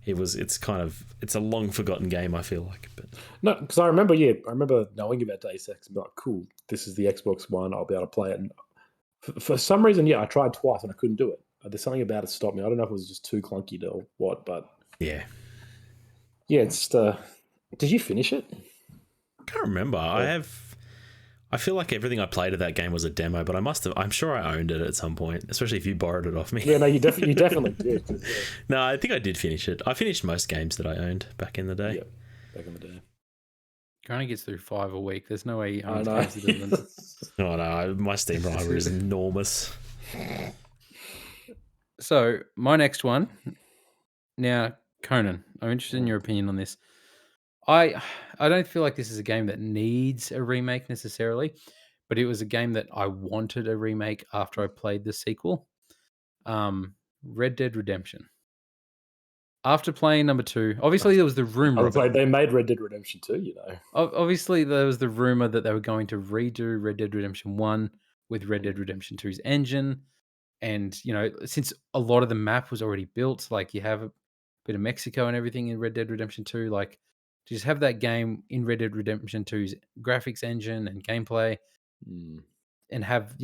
it's a long forgotten game, I feel like. But no, because I remember knowing about Deus Ex and be like, cool, this is the Xbox One, I'll be able to play it. And for some reason, I tried twice and I couldn't do it. There's something about it stopped me. I don't know if it was just too clunky or what, but yeah, it's did you finish it? I can't remember. I feel like everything I played of that game was a demo, but I'm sure I owned it at some point, especially if you borrowed it off me. Yeah, no, you definitely did. No, I think I did finish it. I finished most games that I owned back in the day. Yep, back in the day. Only gets through 5 a week. There's no way he owns I know. games he doesn't. Oh no, my Steam library is enormous. So my next one. Now, Conan, I'm interested in your opinion on this. I don't feel like this is a game that needs a remake necessarily, but it was a game that I wanted a remake after I played the sequel. Red Dead Redemption. After playing number 2, obviously there was the rumor. I was like, they made Red Dead Redemption 2, Obviously there was the rumor that they were going to redo Red Dead Redemption 1 with Red Dead Redemption 2's engine. And, since a lot of the map was already built, like you have a bit of Mexico and everything in Red Dead Redemption 2, like to just have that game in Red Dead Redemption 2's graphics engine and gameplay, and have,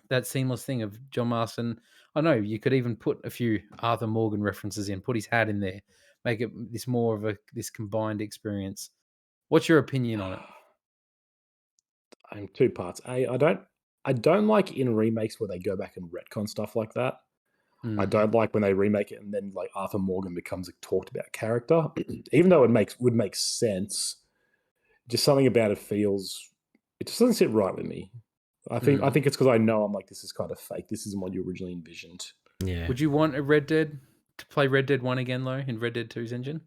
that seamless thing of John Marston. I know you could even put a few Arthur Morgan references in, put his hat in there, make it this more of this combined experience. What's your opinion on it? In two parts. I don't like in remakes where they go back and retcon stuff like that. I don't like when they remake it and then like Arthur Morgan becomes a talked about character, even though it would make sense. Just something about it just doesn't sit right with me. I think it's because I know I'm like, this is kind of fake. This isn't what you originally envisioned. Yeah. Would you want a Red Dead to play Red Dead 1 again though in Red Dead 2's engine?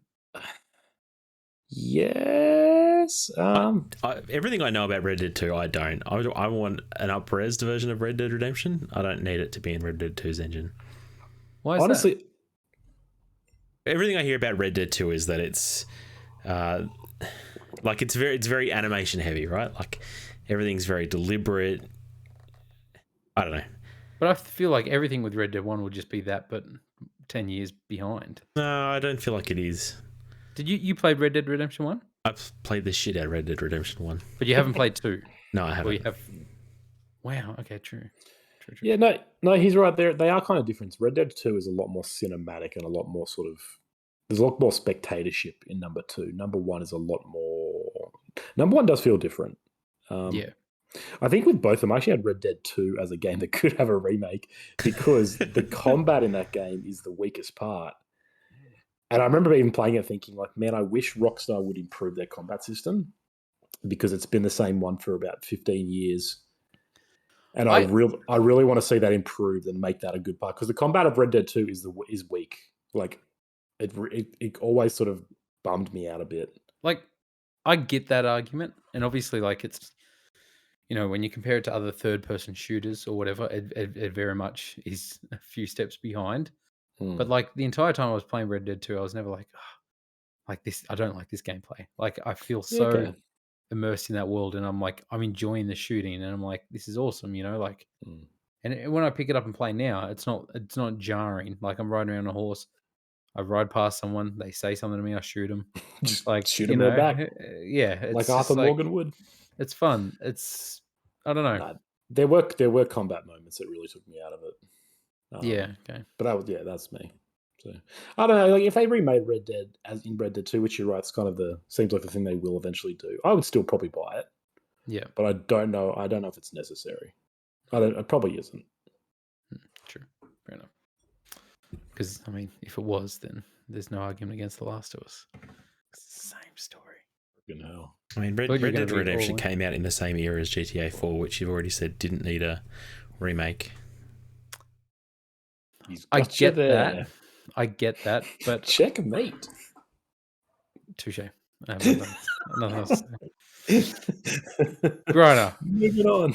Yes. Everything I know about Red Dead 2, I don't. I want an up-res version of Red Dead Redemption. I don't need it to be in Red Dead 2's engine. Why is honestly, that? Everything I hear about Red Dead 2 is that it's like it's very animation heavy, right? Like everything's very deliberate. I don't know. But I feel like everything with Red Dead 1 would just be that, but 10 years behind. No, I don't feel like it is. Did you play Red Dead Redemption 1? I've played the shit out of Red Dead Redemption 1. But you haven't played 2? No, I haven't. Or you have... Wow, okay, true. Yeah, no, he's right there. They are kind of different. Red Dead 2 is a lot more cinematic and a lot more sort of... There's a lot more spectatorship in number 2. Number 1 is a lot more... Number 1 does feel different. Yeah. I think with both of them, I actually had Red Dead 2 as a game that could have a remake because the combat in that game is the weakest part. And I remember even playing it thinking like, man, I wish Rockstar would improve their combat system because it's been the same one for about 15 years. And I really want to see that improved and make that a good part because the combat of Red Dead 2 is weak. Like it always sort of bummed me out a bit. Like I get that argument, and obviously like it's when you compare it to other third-person shooters or whatever, it very much is a few steps behind. But like the entire time I was playing Red Dead 2, I was never like, like this. I don't like this gameplay. Like I feel so immersed in that world, and I'm like, I'm enjoying the shooting, and I'm like, this is awesome, like. And when I pick it up and play now, it's not jarring. Like I'm riding around on a horse, I ride past someone, they say something to me, I shoot them. Just like shoot them right back. Yeah, it's like Arthur Morgan would. It's fun. I don't know. There were combat moments that really took me out of it. Yeah, okay. But that's me. So I don't know. Like if they remade Red Dead as in Red Dead 2, which you're right, it's kind of seems like the thing they will eventually do. I would still probably buy it. Yeah, but I don't know. I don't know if it's necessary. It probably isn't. True, fair enough. Because I mean, if it was, then there's no argument against The Last of Us. It's the same story. Hell. I mean, Red Dead Redemption came out in the same era as GTA 4, which you've already said didn't need a remake. I get that. I get that, but checkmate. Touche. Nothing else. Griner. Moving on.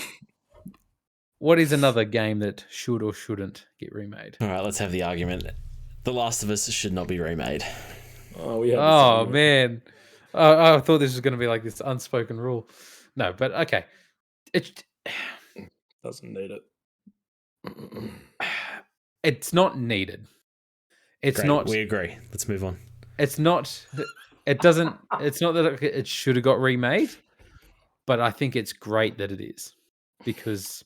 What is another game that should or shouldn't get remade? All right, let's have the argument. The Last of Us should not be remade. Oh, man. I thought this was going to be like this unspoken rule. No, but okay. It doesn't need it. It's not needed. It's Great, not. We agree. Let's move on. It's not. It doesn't. It's not that it should have got remade, but I think it's great that it is because,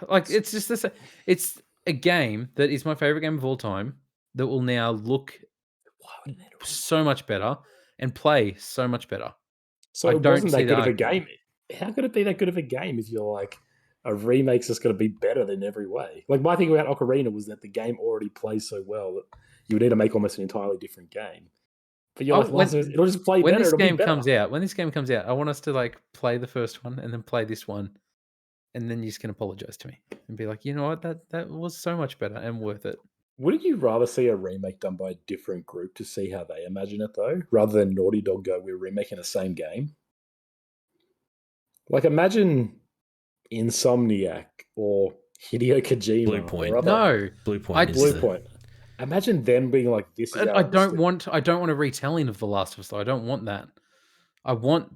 like, it's just this. It's a game that is my favorite game of all time that will now look so much better and play so much better. So it wasn't that good of a game. How could it be that good of a game if you're like a remake's just going to be better in every way? Like my thing about Ocarina was that the game already plays so well that you would need to make almost an entirely different game. But you're like, it'll just play when better. This game comes out, when this game comes out, I want us to like play the first one and then play this one, and then you just can apologize to me and be like, you know what, that was so much better and worth it. Wouldn't you rather see a remake done by a different group to see how they imagine it though, rather than Naughty Dog go, we're remaking the same game? Like imagine Insomniac or Hideo Kojima. Blue Point. Blue Point. Imagine them being like, "This is." I don't want a retelling of The Last of Us. Though I don't want that. I want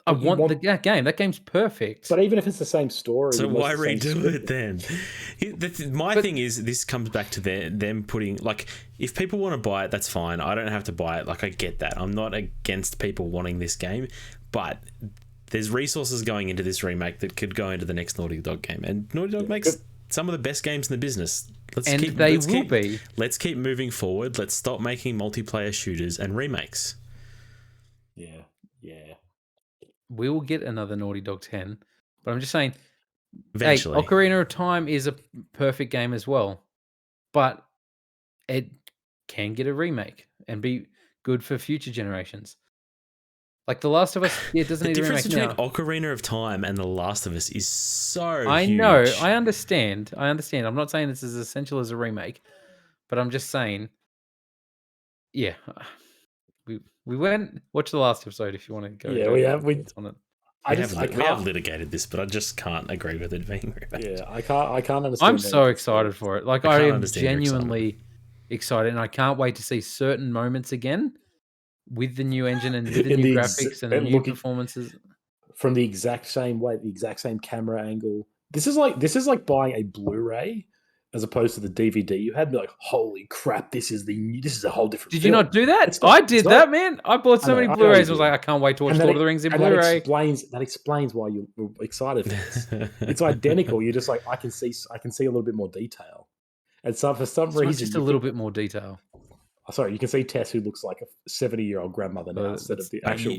I want that game. That game's perfect. But even if it's the same story, So why the same redo it script. then? My thing is, this comes back to them putting, like, if people want to buy it, that's fine. I don't have to buy it. Like, I get that. I'm not against people wanting this game, but there's resources going into this remake that could go into the next Naughty Dog game, and Naughty Dog makes some of the best games in the business. Let's keep moving forward. Let's stop making multiplayer shooters and remakes. Yeah. We will get another Naughty Dog 10, but I'm just saying, Eventually. Hey, Ocarina of Time is a perfect game as well, but it can get a remake and be good for future generations. Like The Last of Us, it doesn't need a remake now. The difference between Ocarina of Time and The Last of Us is so huge. I know, I understand. I'm not saying it's as essential as a remake, but I'm just saying, yeah. We went watch the last episode if you want to go. Yeah, we have. On it. We have litigated this, but I just can't agree with it being remade. Yeah, I can't understand. I'm so excited for it. Like I am genuinely excited, and I can't wait to see certain moments again with the new engine and with the new graphics and the new performances. From the exact same way, the exact same camera angle. This is like buying a Blu-ray as opposed to the DVD you had. Be like, holy crap, this is a whole different. Did you not do that? I did that, man. I bought so many Blu-rays. I was like, I can't wait to watch Lord of the Rings in Blu-ray. That explains why you're excited for this. It's identical. You're just like, I can see a little bit more detail, and for some reason, just a little bit more detail. Sorry, you can see Tess, who looks like a 70-year-old grandmother now instead of the actual.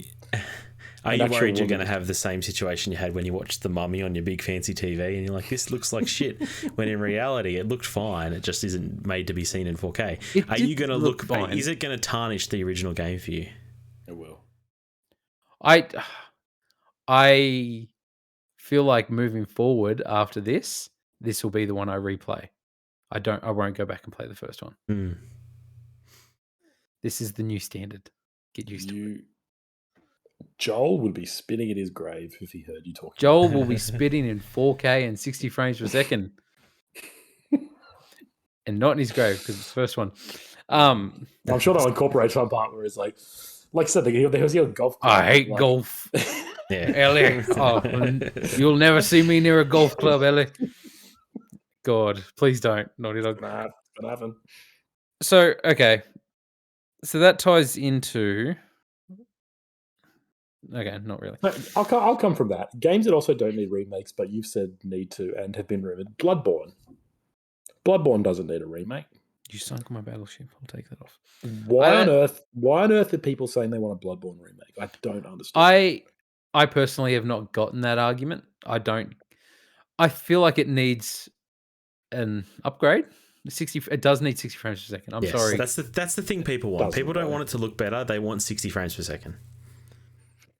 Are you worried you're going to have the same situation you had when you watched The Mummy on your big fancy TV and you're like, this looks like shit, when in reality it looked fine, it just isn't made to be seen in 4K? Are you going to look fine? Is it going to tarnish the original game for you? It will. I feel like moving forward after this will be the one I replay. I won't go back and play the first one. Mm. This is the new standard. Get used to it. Joel would be spinning in his grave if he heard you talking. Joel will be spitting in 4K and 60 frames per second. And not in his grave, because it's the first one. I'm sure they'll incorporate some part where it's like I said, there was the golf club. I hate golf. Yeah. Ellie. Oh, you'll never see me near a golf club, Ellie. God, please don't. Naughty Dog. Nah, it's gonna happen. So, okay. So that ties into... Okay, not really. No, I'll come from that. Games that also don't need remakes, but you've said need to and have been rumored. Bloodborne. Bloodborne doesn't need a remake. You sunk my battleship. I'll take that off. Why on earth are people saying they want a Bloodborne remake? I don't understand. I personally have not gotten that argument. I feel like it needs an upgrade. It does need 60 frames per second. I'm sorry. That's the thing people want. People don't want it to look better. They want 60 frames per second.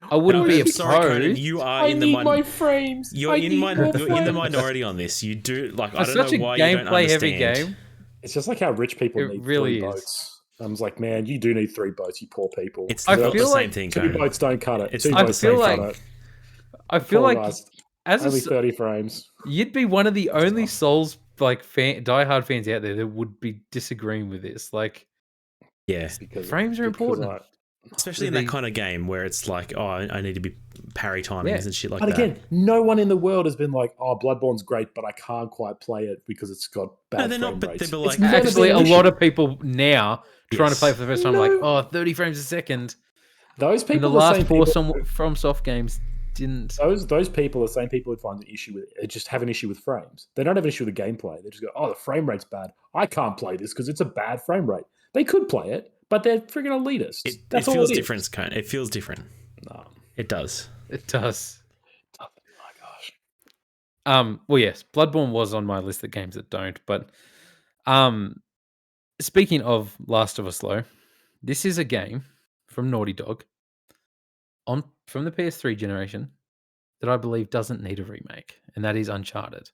I wouldn't be opposed. Sorry, Conan, you are in the my frames. You're in the minority on this. You do like. I don't know why you don't understand. Gameplay heavy game. It's just like how rich people need really 3 boats. I was like, man, you do need 3 boats, you poor people. It's not the same thing. 2 boats don't cut it. It's 2 not boats the same don't cut it. I feel like as only 30 frames. You'd be one of the only Souls diehard fans out there that would be disagreeing with this. Like, frames are important. Especially in that kind of game where it's like, oh, I need to be parry timings and shit like that. But again, no one in the world has been like, oh, Bloodborne's great, but I can't quite play it because it's got bad frame rates. Like, actually, a lot of people now trying to play for the first time like, oh, 30 frames a second. Those people, and the last 4 FromSoft games didn't. Those people are the same people who find an issue with it, just have an issue with frames. They don't have an issue with the gameplay. They just go, oh, the frame rate's bad. I can't play this because it's a bad frame rate. They could play it, but they're friggin' elitists. It feels different, Cone. It feels different. No. It does. It does. Oh my gosh. Well, yes, Bloodborne was on my list of games that don't, but speaking of Last of Us, though, this is a game from Naughty Dog from the PS3 generation that I believe doesn't need a remake, and that is Uncharted.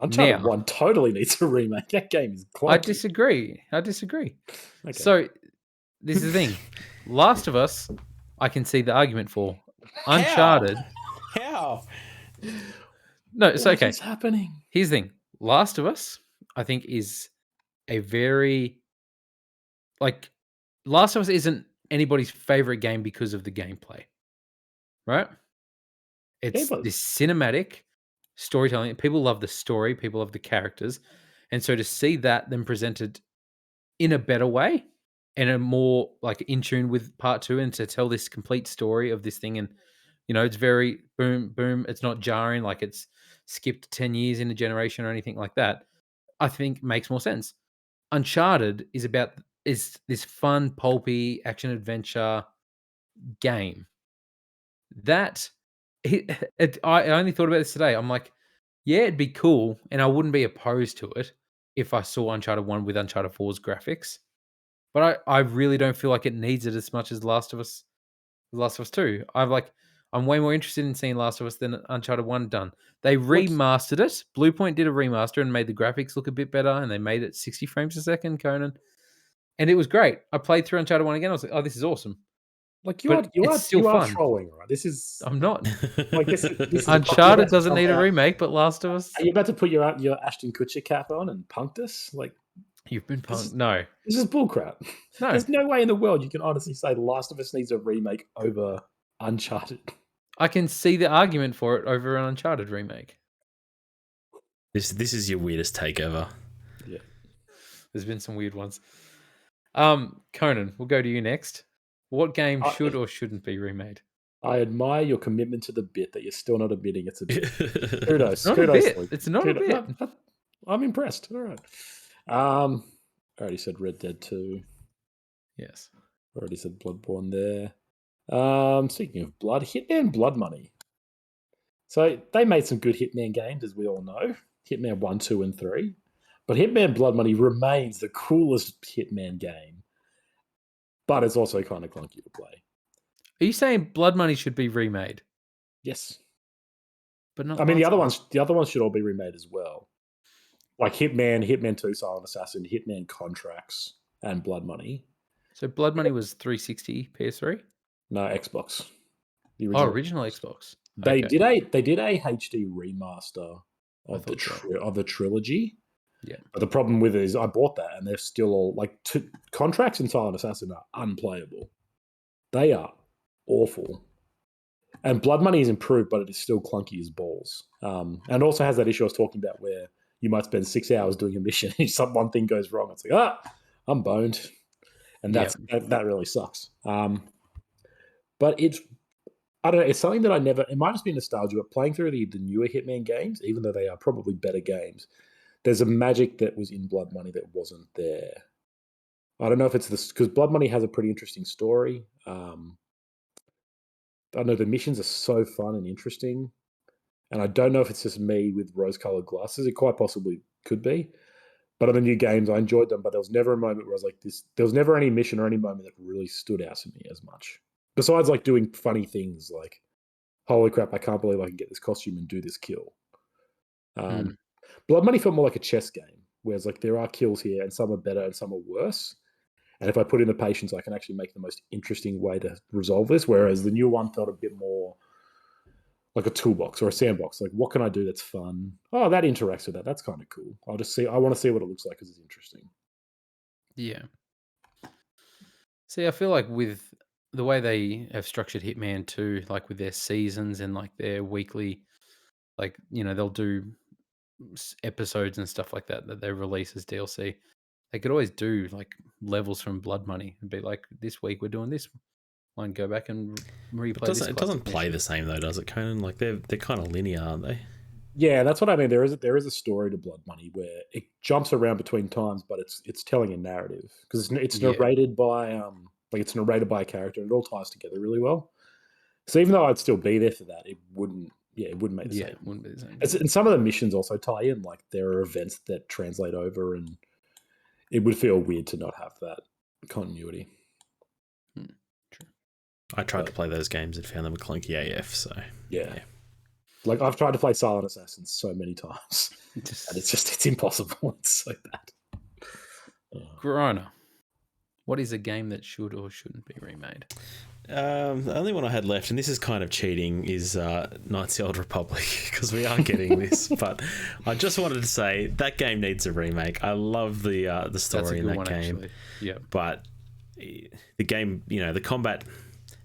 Uncharted 1 totally needs a remake. That game is clunky. I disagree. Okay. So, this is the thing. Last of Us, I can see the argument for. Uncharted. How? No, it's okay. What's happening? Here's the thing. Last of Us, I think, is a very... Last of Us isn't anybody's favorite game because of the gameplay. right? It's Gameplay. this cinematic storytelling. People love the story, people love the characters. And so to see that then presented in a better way and a more like in tune with part two and to tell this complete story of this thing and it's very boom, boom. It's not jarring like it's skipped 10 years in a generation or anything like that. I think makes more sense. Uncharted is this fun, pulpy action adventure game that I only thought about this today. I'm like, yeah, it'd be cool, and I wouldn't be opposed to it if I saw Uncharted 1 with Uncharted 4's graphics. But I really don't feel like it needs it as much as Last of Us 2. I'm way more interested in seeing Last of Us than Uncharted 1 done. They What's remastered it. Bluepoint did a remaster and made the graphics look a bit better, and they made it 60 frames a second, Conan. And it was great. I played through Uncharted 1 again. I was like, oh, this is awesome. like But it's still you are fun. trolling, right? This is I'm not. like this is Uncharted doesn't need a remake, but Last of Us. Are you about to put your Ashton Kutcher cap on and punked us? Like You've been punked. No. this is bullcrap. No. There's no way in the world you can honestly say The Last of Us needs a remake over Uncharted. I can see the argument for it over an Uncharted remake. This is your weirdest take ever. Yeah. There's been some weird ones. Conan, we'll go to you next. What game should or shouldn't be remade? I admire your commitment to the bit that you're still not admitting it's a bit. Kudos. Not Kudos. a bit. It's not a bit. I'm impressed. All right. I already said Red Dead 2. Yes. Already said Bloodborne there. Speaking of blood, Hitman Blood Money. So they made some good Hitman games, as we all know. Hitman 1, 2, and 3. But Hitman Blood Money remains the coolest Hitman game. But it's also kind of clunky to play. Are you saying Blood Money should be remade? Yes. But not. I mean, the other ones should all be remade as well. Like Hitman 2, Silent Assassin, Hitman Contracts, and Blood Money. So Blood Money was 360 PS3? No, Xbox. The original Xbox. They did a HD remaster of the trilogy. Yeah. But the problem with it is I bought that and they're still all like Contracts and Silent Assassin are unplayable. They are awful. And Blood Money is improved, but it is still clunky as balls. And also has that issue I was talking about where you might spend 6 hours doing a mission and one thing goes wrong. It's like, I'm boned. And that really sucks. But I don't know, it's something that it might just be nostalgia, but playing through the newer Hitman games, even though they are probably better games, there's a magic that was in Blood Money that wasn't there. I don't know if it's this, because Blood Money has a pretty interesting story. I don't know, the missions are so fun and interesting. And I don't know if it's just me with rose-colored glasses. It quite possibly could be. But on the new games, I enjoyed them, but there was never a moment where I was like this. There was never any mission or any moment that really stood out to me as much. Besides like doing funny things like, holy crap, I can't believe I can get this costume and do this kill. Blood Money felt more like a chess game, whereas like there are kills here and some are better and some are worse. And if I put in the patience, I can actually make the most interesting way to resolve this. Whereas the new one felt a bit more like a toolbox or a sandbox. Like, what can I do that's fun? Oh, that interacts with that. That's kind of cool. I want to see what it looks like because it's interesting. Yeah. See, I feel like with the way they have structured Hitman 2, like with their seasons and like their weekly, like, they'll do episodes and stuff like that they release as DLC. They could always do like levels from Blood Money and be like, this week we're doing this one. Go back and replay this. It doesn't play the same though, does it, Conan? Like they're kind of linear, aren't they? Yeah, that's what I mean. There is a story to Blood Money where it jumps around between times, but it's telling a narrative because it's narrated by it's narrated by a character and it all ties together really well. So even though I'd still be there for that, it wouldn't make the same. It wouldn't be the same. And some of the missions also tie in, like there are events that translate over, and it would feel weird to not have that continuity. True. I tried to play those games and found them clunky AF. So yeah. Like I've tried to play Silent Assassin so many times, and it's impossible. It's so bad. Corona. What is a game that should or shouldn't be remade? The only one I had left, and this is kind of cheating, is Knights of the Old Republic, because we are getting this. But I just wanted to say that game needs a remake. I love the story in that game. Yeah, but the game, the combat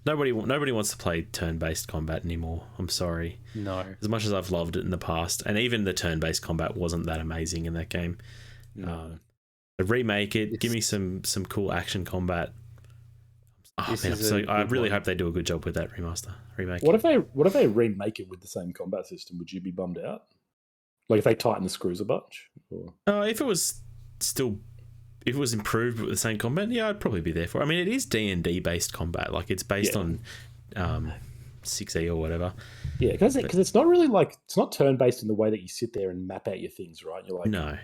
Nobody wants to play turn-based combat anymore. I'm sorry. No. As much as I've loved it in the past, and even the turn-based combat wasn't that amazing in that game. No. Remake it. Give me some cool action combat. Oh man, I really hope they do a good job with that remake. What if they remake it with the same combat system? Would you be bummed out? Like if they tighten the screws a bunch? Or? If it was improved with the same combat, yeah, I'd probably be there for it. I mean, it is D&D based combat. Like it's based on 6E or whatever. Yeah, because it's not really like it's not turn based in the way that you sit there and map out your things, right? You're like, no,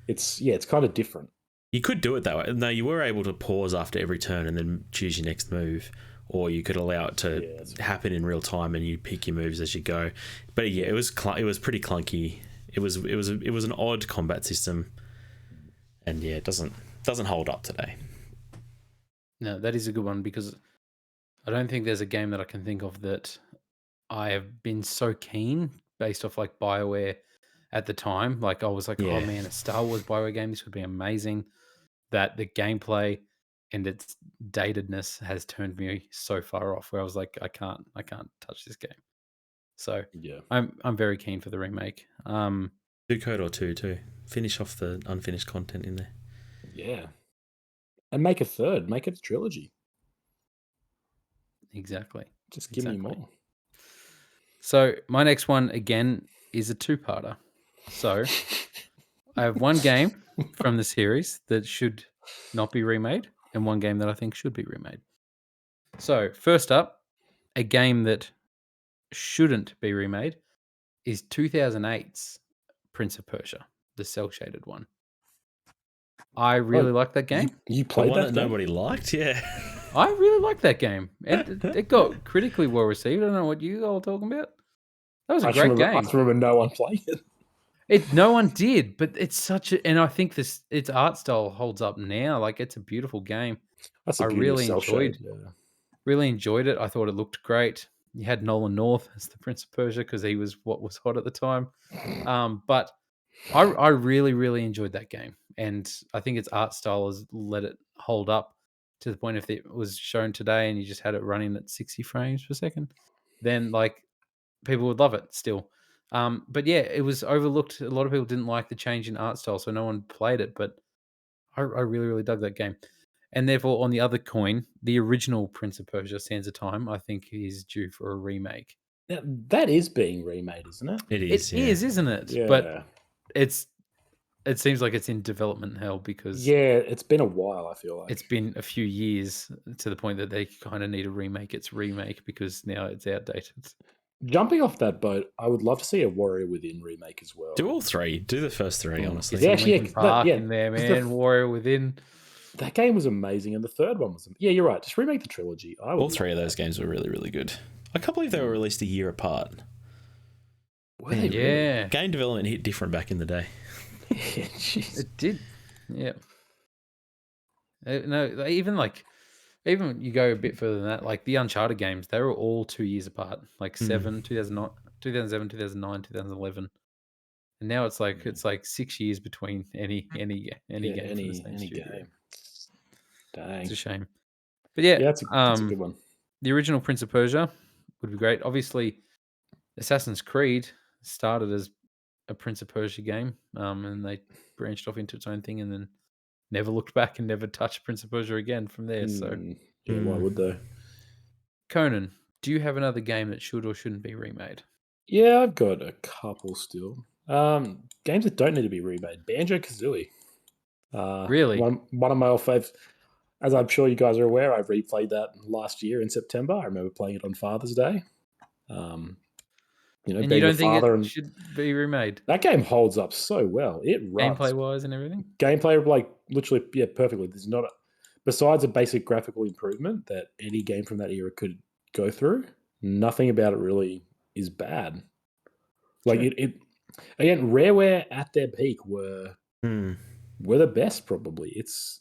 it's kind of different. You could do it that way. No, you were able to pause after every turn and then choose your next move, or you could allow it to happen in real time and you pick your moves as you go. But yeah, it was pretty clunky. It was an odd combat system, and yeah, it doesn't hold up today. No, that is a good one because I don't think there's a game that I can think of that I have been so keen based off like BioWare at the time. Like I was like, oh man, a Star Wars BioWare game, this would be amazing. That the gameplay and its datedness has turned me so far off where I was like, I can't touch this game. So yeah, I'm very keen for the remake. Do Code or 2 too. Finish off the unfinished content in there. Yeah. And make a third, make it a trilogy. Exactly. Just give me more. So my next one again is a two-parter. So I have one game from the series that should not be remade and one game that I think should be remade. So first up, a game that shouldn't be remade is 2008's Prince of Persia, the cel-shaded one. I really like that game. You played that game? Nobody liked? Yeah. I really like that game. And it got critically well received. I don't know what you all are talking about. That was a great game. I remember no one playing it. No one did, but it's such a... And I think its art style holds up now. Like, it's a beautiful game. That's a really enjoyed it. I thought it looked great. You had Nolan North as the Prince of Persia because he was what was hot at the time. But I really, really enjoyed that game. And I think its art style has let it hold up to the point if it was shown today and you just had it running at 60 frames per second, then like people would love it still. But yeah, it was overlooked. A lot of people didn't like the change in art style, so no one played it. But I really, really dug that game. And therefore, on the other coin, the original Prince of Persia, Sands of Time, I think is due for a remake. Now, that is being remade, isn't it? It is, isn't it? Yeah. But it seems like it's in development hell because... Yeah, it's been a while, I feel like. It's been a few years to the point that they kind of need to remake its remake because now it's outdated. Jumping off that boat, I would love to see a Warrior Within remake as well. Do all three. Do the first three, honestly. Yeah, actually, in there, man. Warrior Within. That game was amazing, and the third one was... Yeah, you're right. Just remake the trilogy. All three of those games were really, really good. I can't believe they were released a year apart. Were they really? Game development hit different back in the day. It did. Yeah. No, even you go a bit further than that, like the Uncharted games, they were all 2 years apart, like 2007, 2009, 2011. And now it's like 6 years between any game. Any game. Dang. It's a shame. But yeah, that's a good one. The original Prince of Persia would be great. Obviously, Assassin's Creed started as a Prince of Persia game, and they branched off into its own thing and then never looked back and never touched Prince of Persia again from there. So why would they? Conan, do you have another game that should or shouldn't be remade? Yeah, I've got a couple still. Games that don't need to be remade. Banjo-Kazooie. Really? One of my old faves. As I'm sure you guys are aware, I replayed that last year in September. I remember playing it on Father's Day. And you don't think it should be remade? That game holds up so well. It runs gameplay-wise and everything. Gameplay, like literally, yeah, perfectly. There's not besides a basic graphical improvement that any game from that era could go through. Nothing about it really is bad. Like it again, Rareware at their peak were the best. Probably it's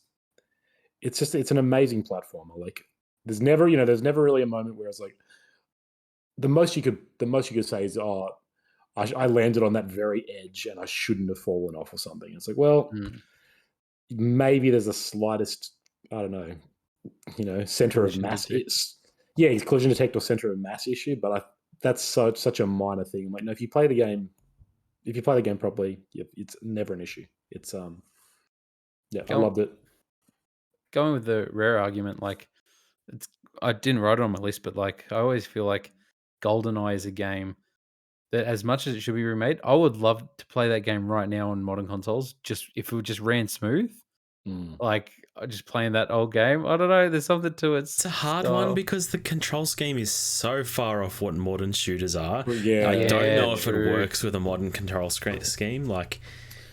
an amazing platformer. Like there's never really a moment where it's like. The most you could say is, "Oh, I landed on that very edge and I shouldn't have fallen off or something." It's like, well, maybe there's the slightest, I don't know, center of mass. Yeah, his collision detector center of mass issue, but that's such a minor thing. Like, no, if you play the game properly, it's never an issue. It's yeah, I Go, loved it. going with the rare argument, like it's I didn't write it on my list, but like I always feel like GoldenEye is a game that, as much as it should be remade, I would love to play that game right now on modern consoles. Just if it just ran smooth, Mm. like just playing that old game. I don't know. There's something to its It's a hard one style. because the control scheme is so far off what modern shooters are. But I yeah, don't Yeah, know if it true. works with a modern control scheme. Like,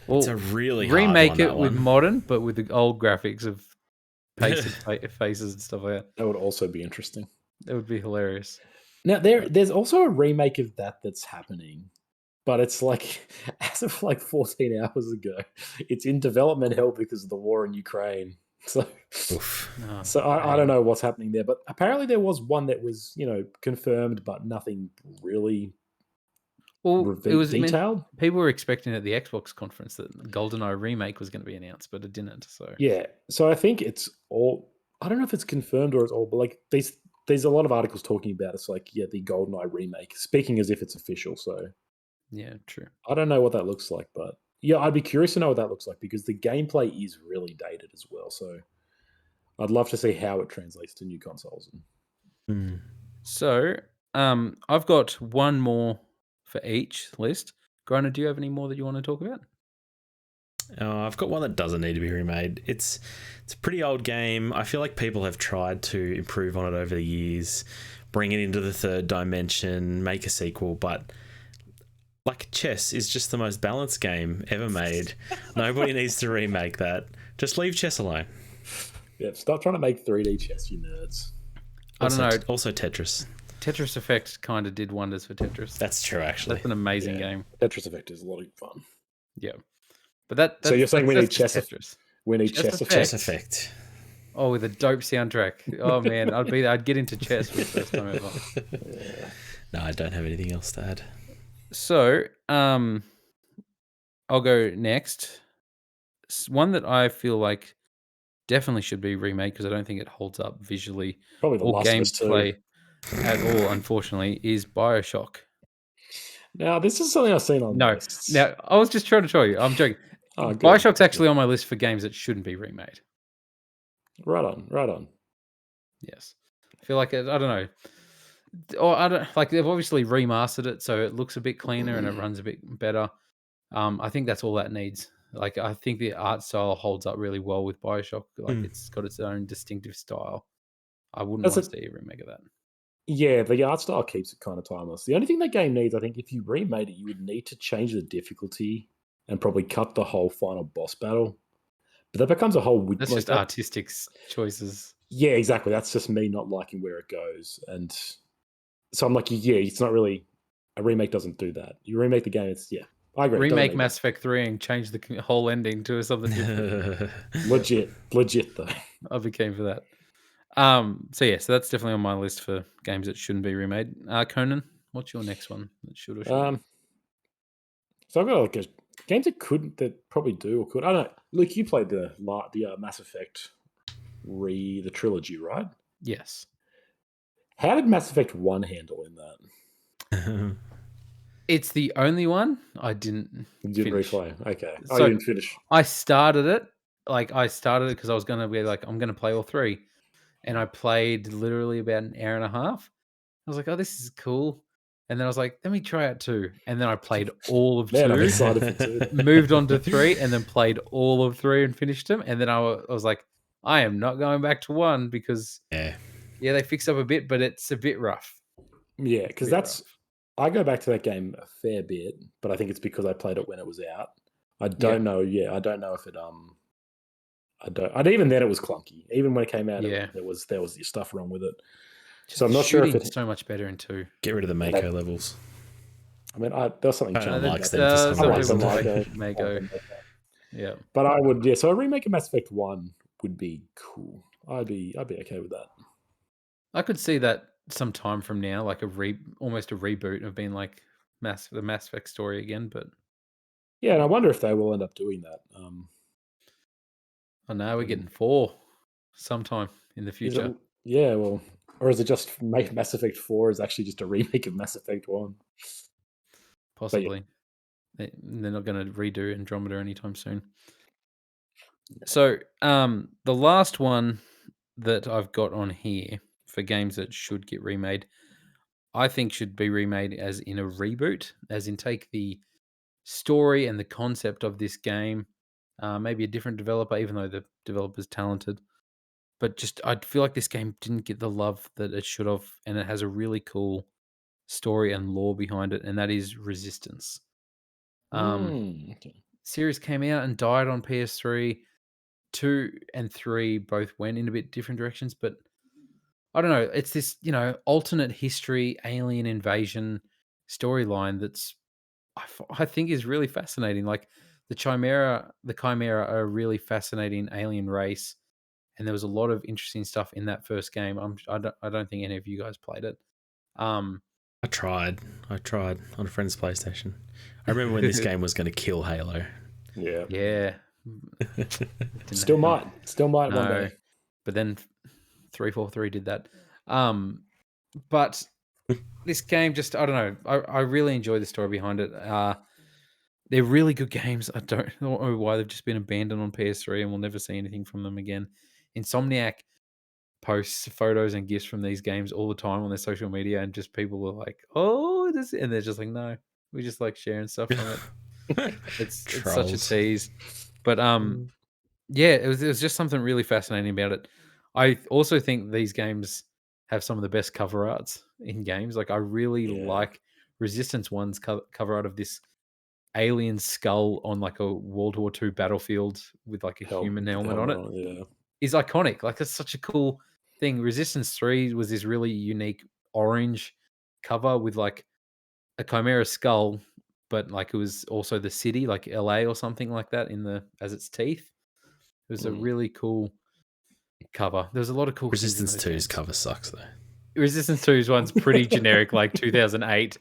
Well, it's a really hard remake one, it that with one. modern, but with the old graphics of pasted faces and stuff like that. that would also be interesting. That would be hilarious. Now there's also a remake of that's happening, but it's like as of like 14 hours ago, it's in development hell because of the war in Ukraine. So Oof. Oh, so I don't dang. know what's happening there, but apparently there was one that was confirmed, but nothing really Well, it was meant. detailed. People were expecting at the Xbox conference that GoldenEye remake was going to be announced, but it didn't. So Yeah, so I think it's all. I don't know if it's confirmed or it's all, but like there's a lot of articles talking about it's like the GoldenEye remake, speaking as if it's official. So yeah, true. I don't know what that looks like, but yeah, I'd be curious to know what that looks like because the gameplay is really dated as well. So I'd love to see how it translates to new consoles. Hmm. So I've got one more for each list. Griner, do you have any more that you want to talk about? I've got one that doesn't need to be remade. It's a pretty old game. I feel like people have tried to improve on it over the years, bring it into the third dimension, make a sequel, but like chess is just the most balanced game ever made. Nobody needs to remake that. Just leave chess alone. Yeah, stop trying to make 3D chess, you nerds. I don't know. Also Tetris. Tetris Effect kind of did wonders for Tetris. That's true, actually. That's an amazing Yeah, game. Tetris Effect is a lot of fun. Yeah, but that's So you're saying we that's need just chess? Tetris. We need Chess chess Effect. Chess effect. Effect. Oh, with a dope soundtrack. Oh man, I'd get into chess for the first time ever. Yeah. No, I don't have anything else to add. So, I'll go next. One that I feel like definitely should be remade because I don't think it holds up visually Probably The or Last of Us 2. gameplay at all, unfortunately, is BioShock. Now, this is something I've seen on No. lists. Now, I was just trying to show you. I'm joking. Oh, good. BioShock's actually on my list for games that shouldn't be remade. Right on, right on. Yes. I feel like I don't know. Or I don't like they've obviously remastered it so it looks a bit cleaner and it runs a bit better. I think that's all that needs. Like I think the art style holds up really well with BioShock. Like it's got its own distinctive style. I wouldn't That's want a, to see a remake of that. yeah, the art style keeps it kind of timeless. The only thing that game needs, I think, if you remade it, you would need to change the difficulty and probably cut the whole final boss battle. But that becomes a whole That's like just that. artistic choices. Yeah, exactly. That's just me not liking where it goes, and so I'm like, yeah, it's not really a remake. Doesn't do that. You remake the game. It's I agree. It doesn't Remake need Mass Effect 3 and change the whole ending to something different. that. Legit though. I'd be keen for that. So yeah, so that's definitely on my list for games that shouldn't be remade. Conan, what's your next one that should or shouldn't? So I've got like games that probably do or could. I don't know. Luke, you played the Mass Effect the trilogy, right? Yes. How did Mass Effect 1 handle in that? It's the only one I didn't You didn't finish. replay. Okay. Oh, So you didn't finish. I started it. I started it because I was going to be like, I'm going to play all three. And I played literally about an hour and a half. I was like, oh, this is cool. And then I was like, let me try out 2. And then I played all of Man, I'm 2, excited for 2. moved on to 3, and then played all of 3 and finished them. And then I was like, I am not going back to 1 because, Yeah. they fixed up a bit, but it's a bit rough. Yeah, because I go back to that game a fair bit, but I think it's because I played it when it was out. I don't know. Yeah, I don't know if it. I don't. And even then, it was clunky. Even when it came out, Yeah. there was stuff wrong with it. Just So I'm not sure if shooting's it. so much better in 2. Get rid of the Mako levels. I mean, there was something. I don't charming like about them that. for Some some I like people the reason. like Mako. Mako. Yeah. But I would, yeah. So a remake of Mass Effect 1 would be cool. I'd be okay with that. I could see that some time from now, like almost a reboot of being like the Mass Effect story again. But Yeah, and I wonder if they will end up doing that. I know we're And getting 4 sometime in the is it? future. Yeah, well, Or is it just Mass Effect 4 is actually just a remake of Mass Effect 1? But yeah. Possibly. They're not going to redo Andromeda anytime soon. So, the last one that I've got on here for games that should get remade, I think should be remade as in a reboot, as in take the story and the concept of this game, maybe a different developer, even though the developer's talented. But just, I feel like this game didn't get the love that it should have, and it has a really cool story and lore behind it, and that is Resistance. Okay. Series came out and died on PS3. 2 and 3 both went in a bit different directions, but I don't know. It's this, alternate history, alien invasion storyline that's I think is really fascinating. Like the Chimera are a really fascinating alien race, and there was a lot of interesting stuff in that first game. I don't think any of you guys played it. Um, I tried on a friend's PlayStation. I remember when this game was going to kill Halo. Yeah. yeah, Still might one no, day. but then 343 did that. But this game just, I don't know. I really enjoy the story behind it. They're really good games. I don't know why they've just been abandoned on PS3 and we'll never see anything from them again. Insomniac posts photos and gifs from these games all the time on their social media, and just people were like, "Oh, this," and they're just like, "No, we just like sharing stuff from it." It's such a Trolls. tease, but yeah, it was just something really fascinating about it. I also think these games have some of the best cover arts in games. Like I really Yeah. like Resistance One's cover art of this alien skull on like a World War II battlefield with like a human With the helmet on helmet it. on, yeah. Is iconic. Like it's such a cool thing. Resistance 3 was this really unique orange cover with like a chimera skull, but like it was also the city, like LA or something like that in the as its teeth. It was a Mm. really cool cover. There's a lot of cool things in Resistance those 2's games. cover sucks though. Resistance 2's one's pretty generic, like 2008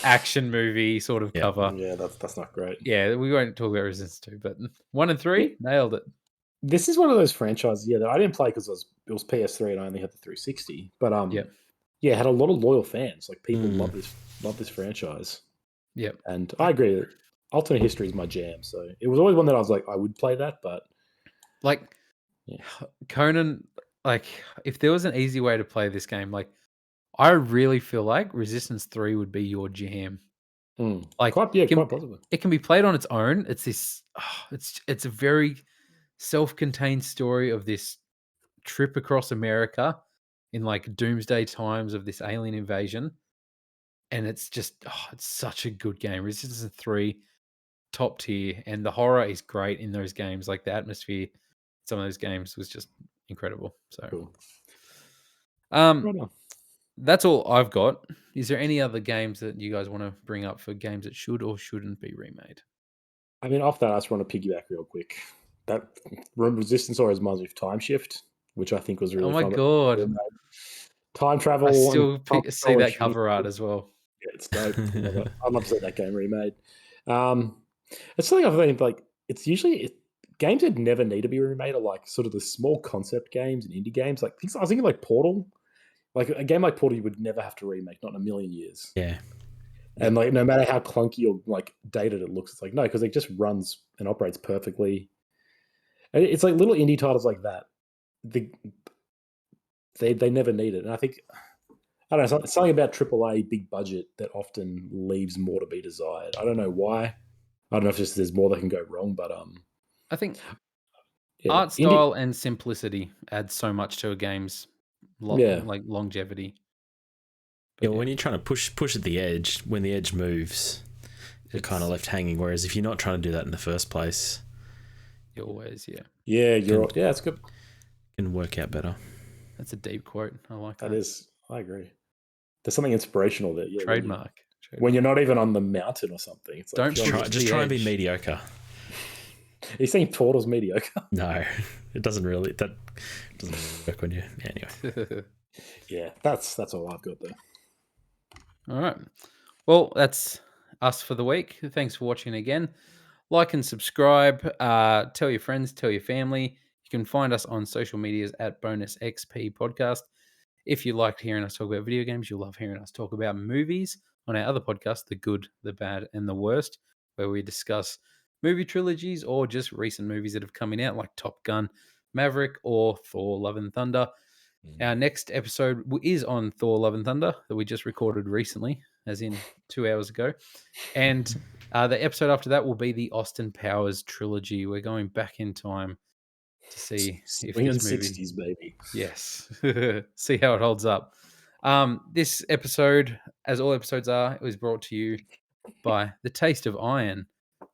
action movie sort of Yep. cover. Yeah, that's not great. Yeah, we won't talk about Resistance 2, but 1 and 3 nailed it. This is one of those franchises, that I didn't play because it was PS3 and I only had the 360. But Yep. yeah, it had a lot of loyal fans. Like people Mm. love this franchise. Yep. And I agree that alternate history is my jam. So it was always one that I was like, I would play that, but Like yeah. Conan, like if there was an easy way to play this game, like I really feel like Resistance 3 would be your jam. Like Quite possibly. it can be played on its own. It's this it's a very self-contained story of this trip across America in like doomsday times of this alien invasion. And it's just it's such a good game. Resistance 3, top tier, and the horror is great in those games. Like the atmosphere, some of those games was just incredible. So Cool. um Right on. that's all I've got. Is there any other games that you guys want to bring up for games that should or shouldn't be remade? I mean, off that, I just want to piggyback real quick. That Resistance always reminds me of Time Shift, which I think was Oh really my fun. god. Time I travel and still time see control and that shooting. cover art as well. Yeah, it's dope. I'd love to see that game remade. Um, it's something I think like it's usually games that never need to be remade are like sort of the small concept games and indie games. Like I was thinking like Portal, like a game like Portal, you would never have to remake, not in a million years. Yeah. And like no matter how clunky or like dated it looks, it's like no, because it just runs and operates perfectly. And it's like little indie titles like that. The, they never need it, and I think I don't know something about AAA big budget that often leaves more to be desired. I don't know why. I don't know if just there's more that can go wrong, but I think yeah, art indie, style and simplicity add so much to a game's yeah, like longevity. Yeah, But yeah, when you're trying to push at the edge, when the edge moves, you're kind of left hanging. Whereas if you're not trying to do that in the first place, you always, yeah. yeah, can yeah, it's good. can work out better. That's a deep quote. I like that. That is, I agree. There's something inspirational there. Yeah, Trademark. when you're not even on the mountain or something, it's like Don't if you're on push to Just the try and be edge. mediocre. Are you saying Portal's mediocre? No, it doesn't really. That doesn't really work when you. Yeah, anyway. Yeah, that's all I've got there. All right. Well, that's us for the week. Thanks for watching again. Like and subscribe. Tell your friends, tell your family. You can find us on social medias at Bonus XP Podcast. If you liked hearing us talk about video games, you'll love hearing us talk about movies on our other podcast, The Good, the Bad, and the Worst, where we discuss movie trilogies or just recent movies that have come out, like Top Gun, Maverick, or Thor: Love and Thunder. Our next episode is on Thor: Love and Thunder that we just recorded recently, as in 2 hours ago. And the episode after that will be the Austin Powers trilogy. We're going back in time to see if Swinging this movie... 60s, baby. Yes. See how it holds up. This episode, as all episodes are, it was brought to you by The Taste of Iron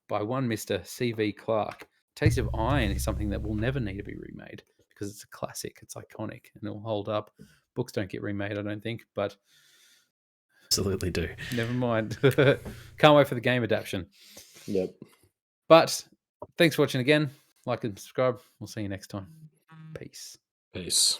by one Mr. C.V. Clarke. Taste of Iron is something that will never need to be remade because it's a classic. It's iconic and it will hold up. Books don't get remade, I don't think, but absolutely do. Never mind. Can't wait for the game adaptation. Yep. But thanks for watching again. Like and subscribe. We'll see you next time. Peace. Peace.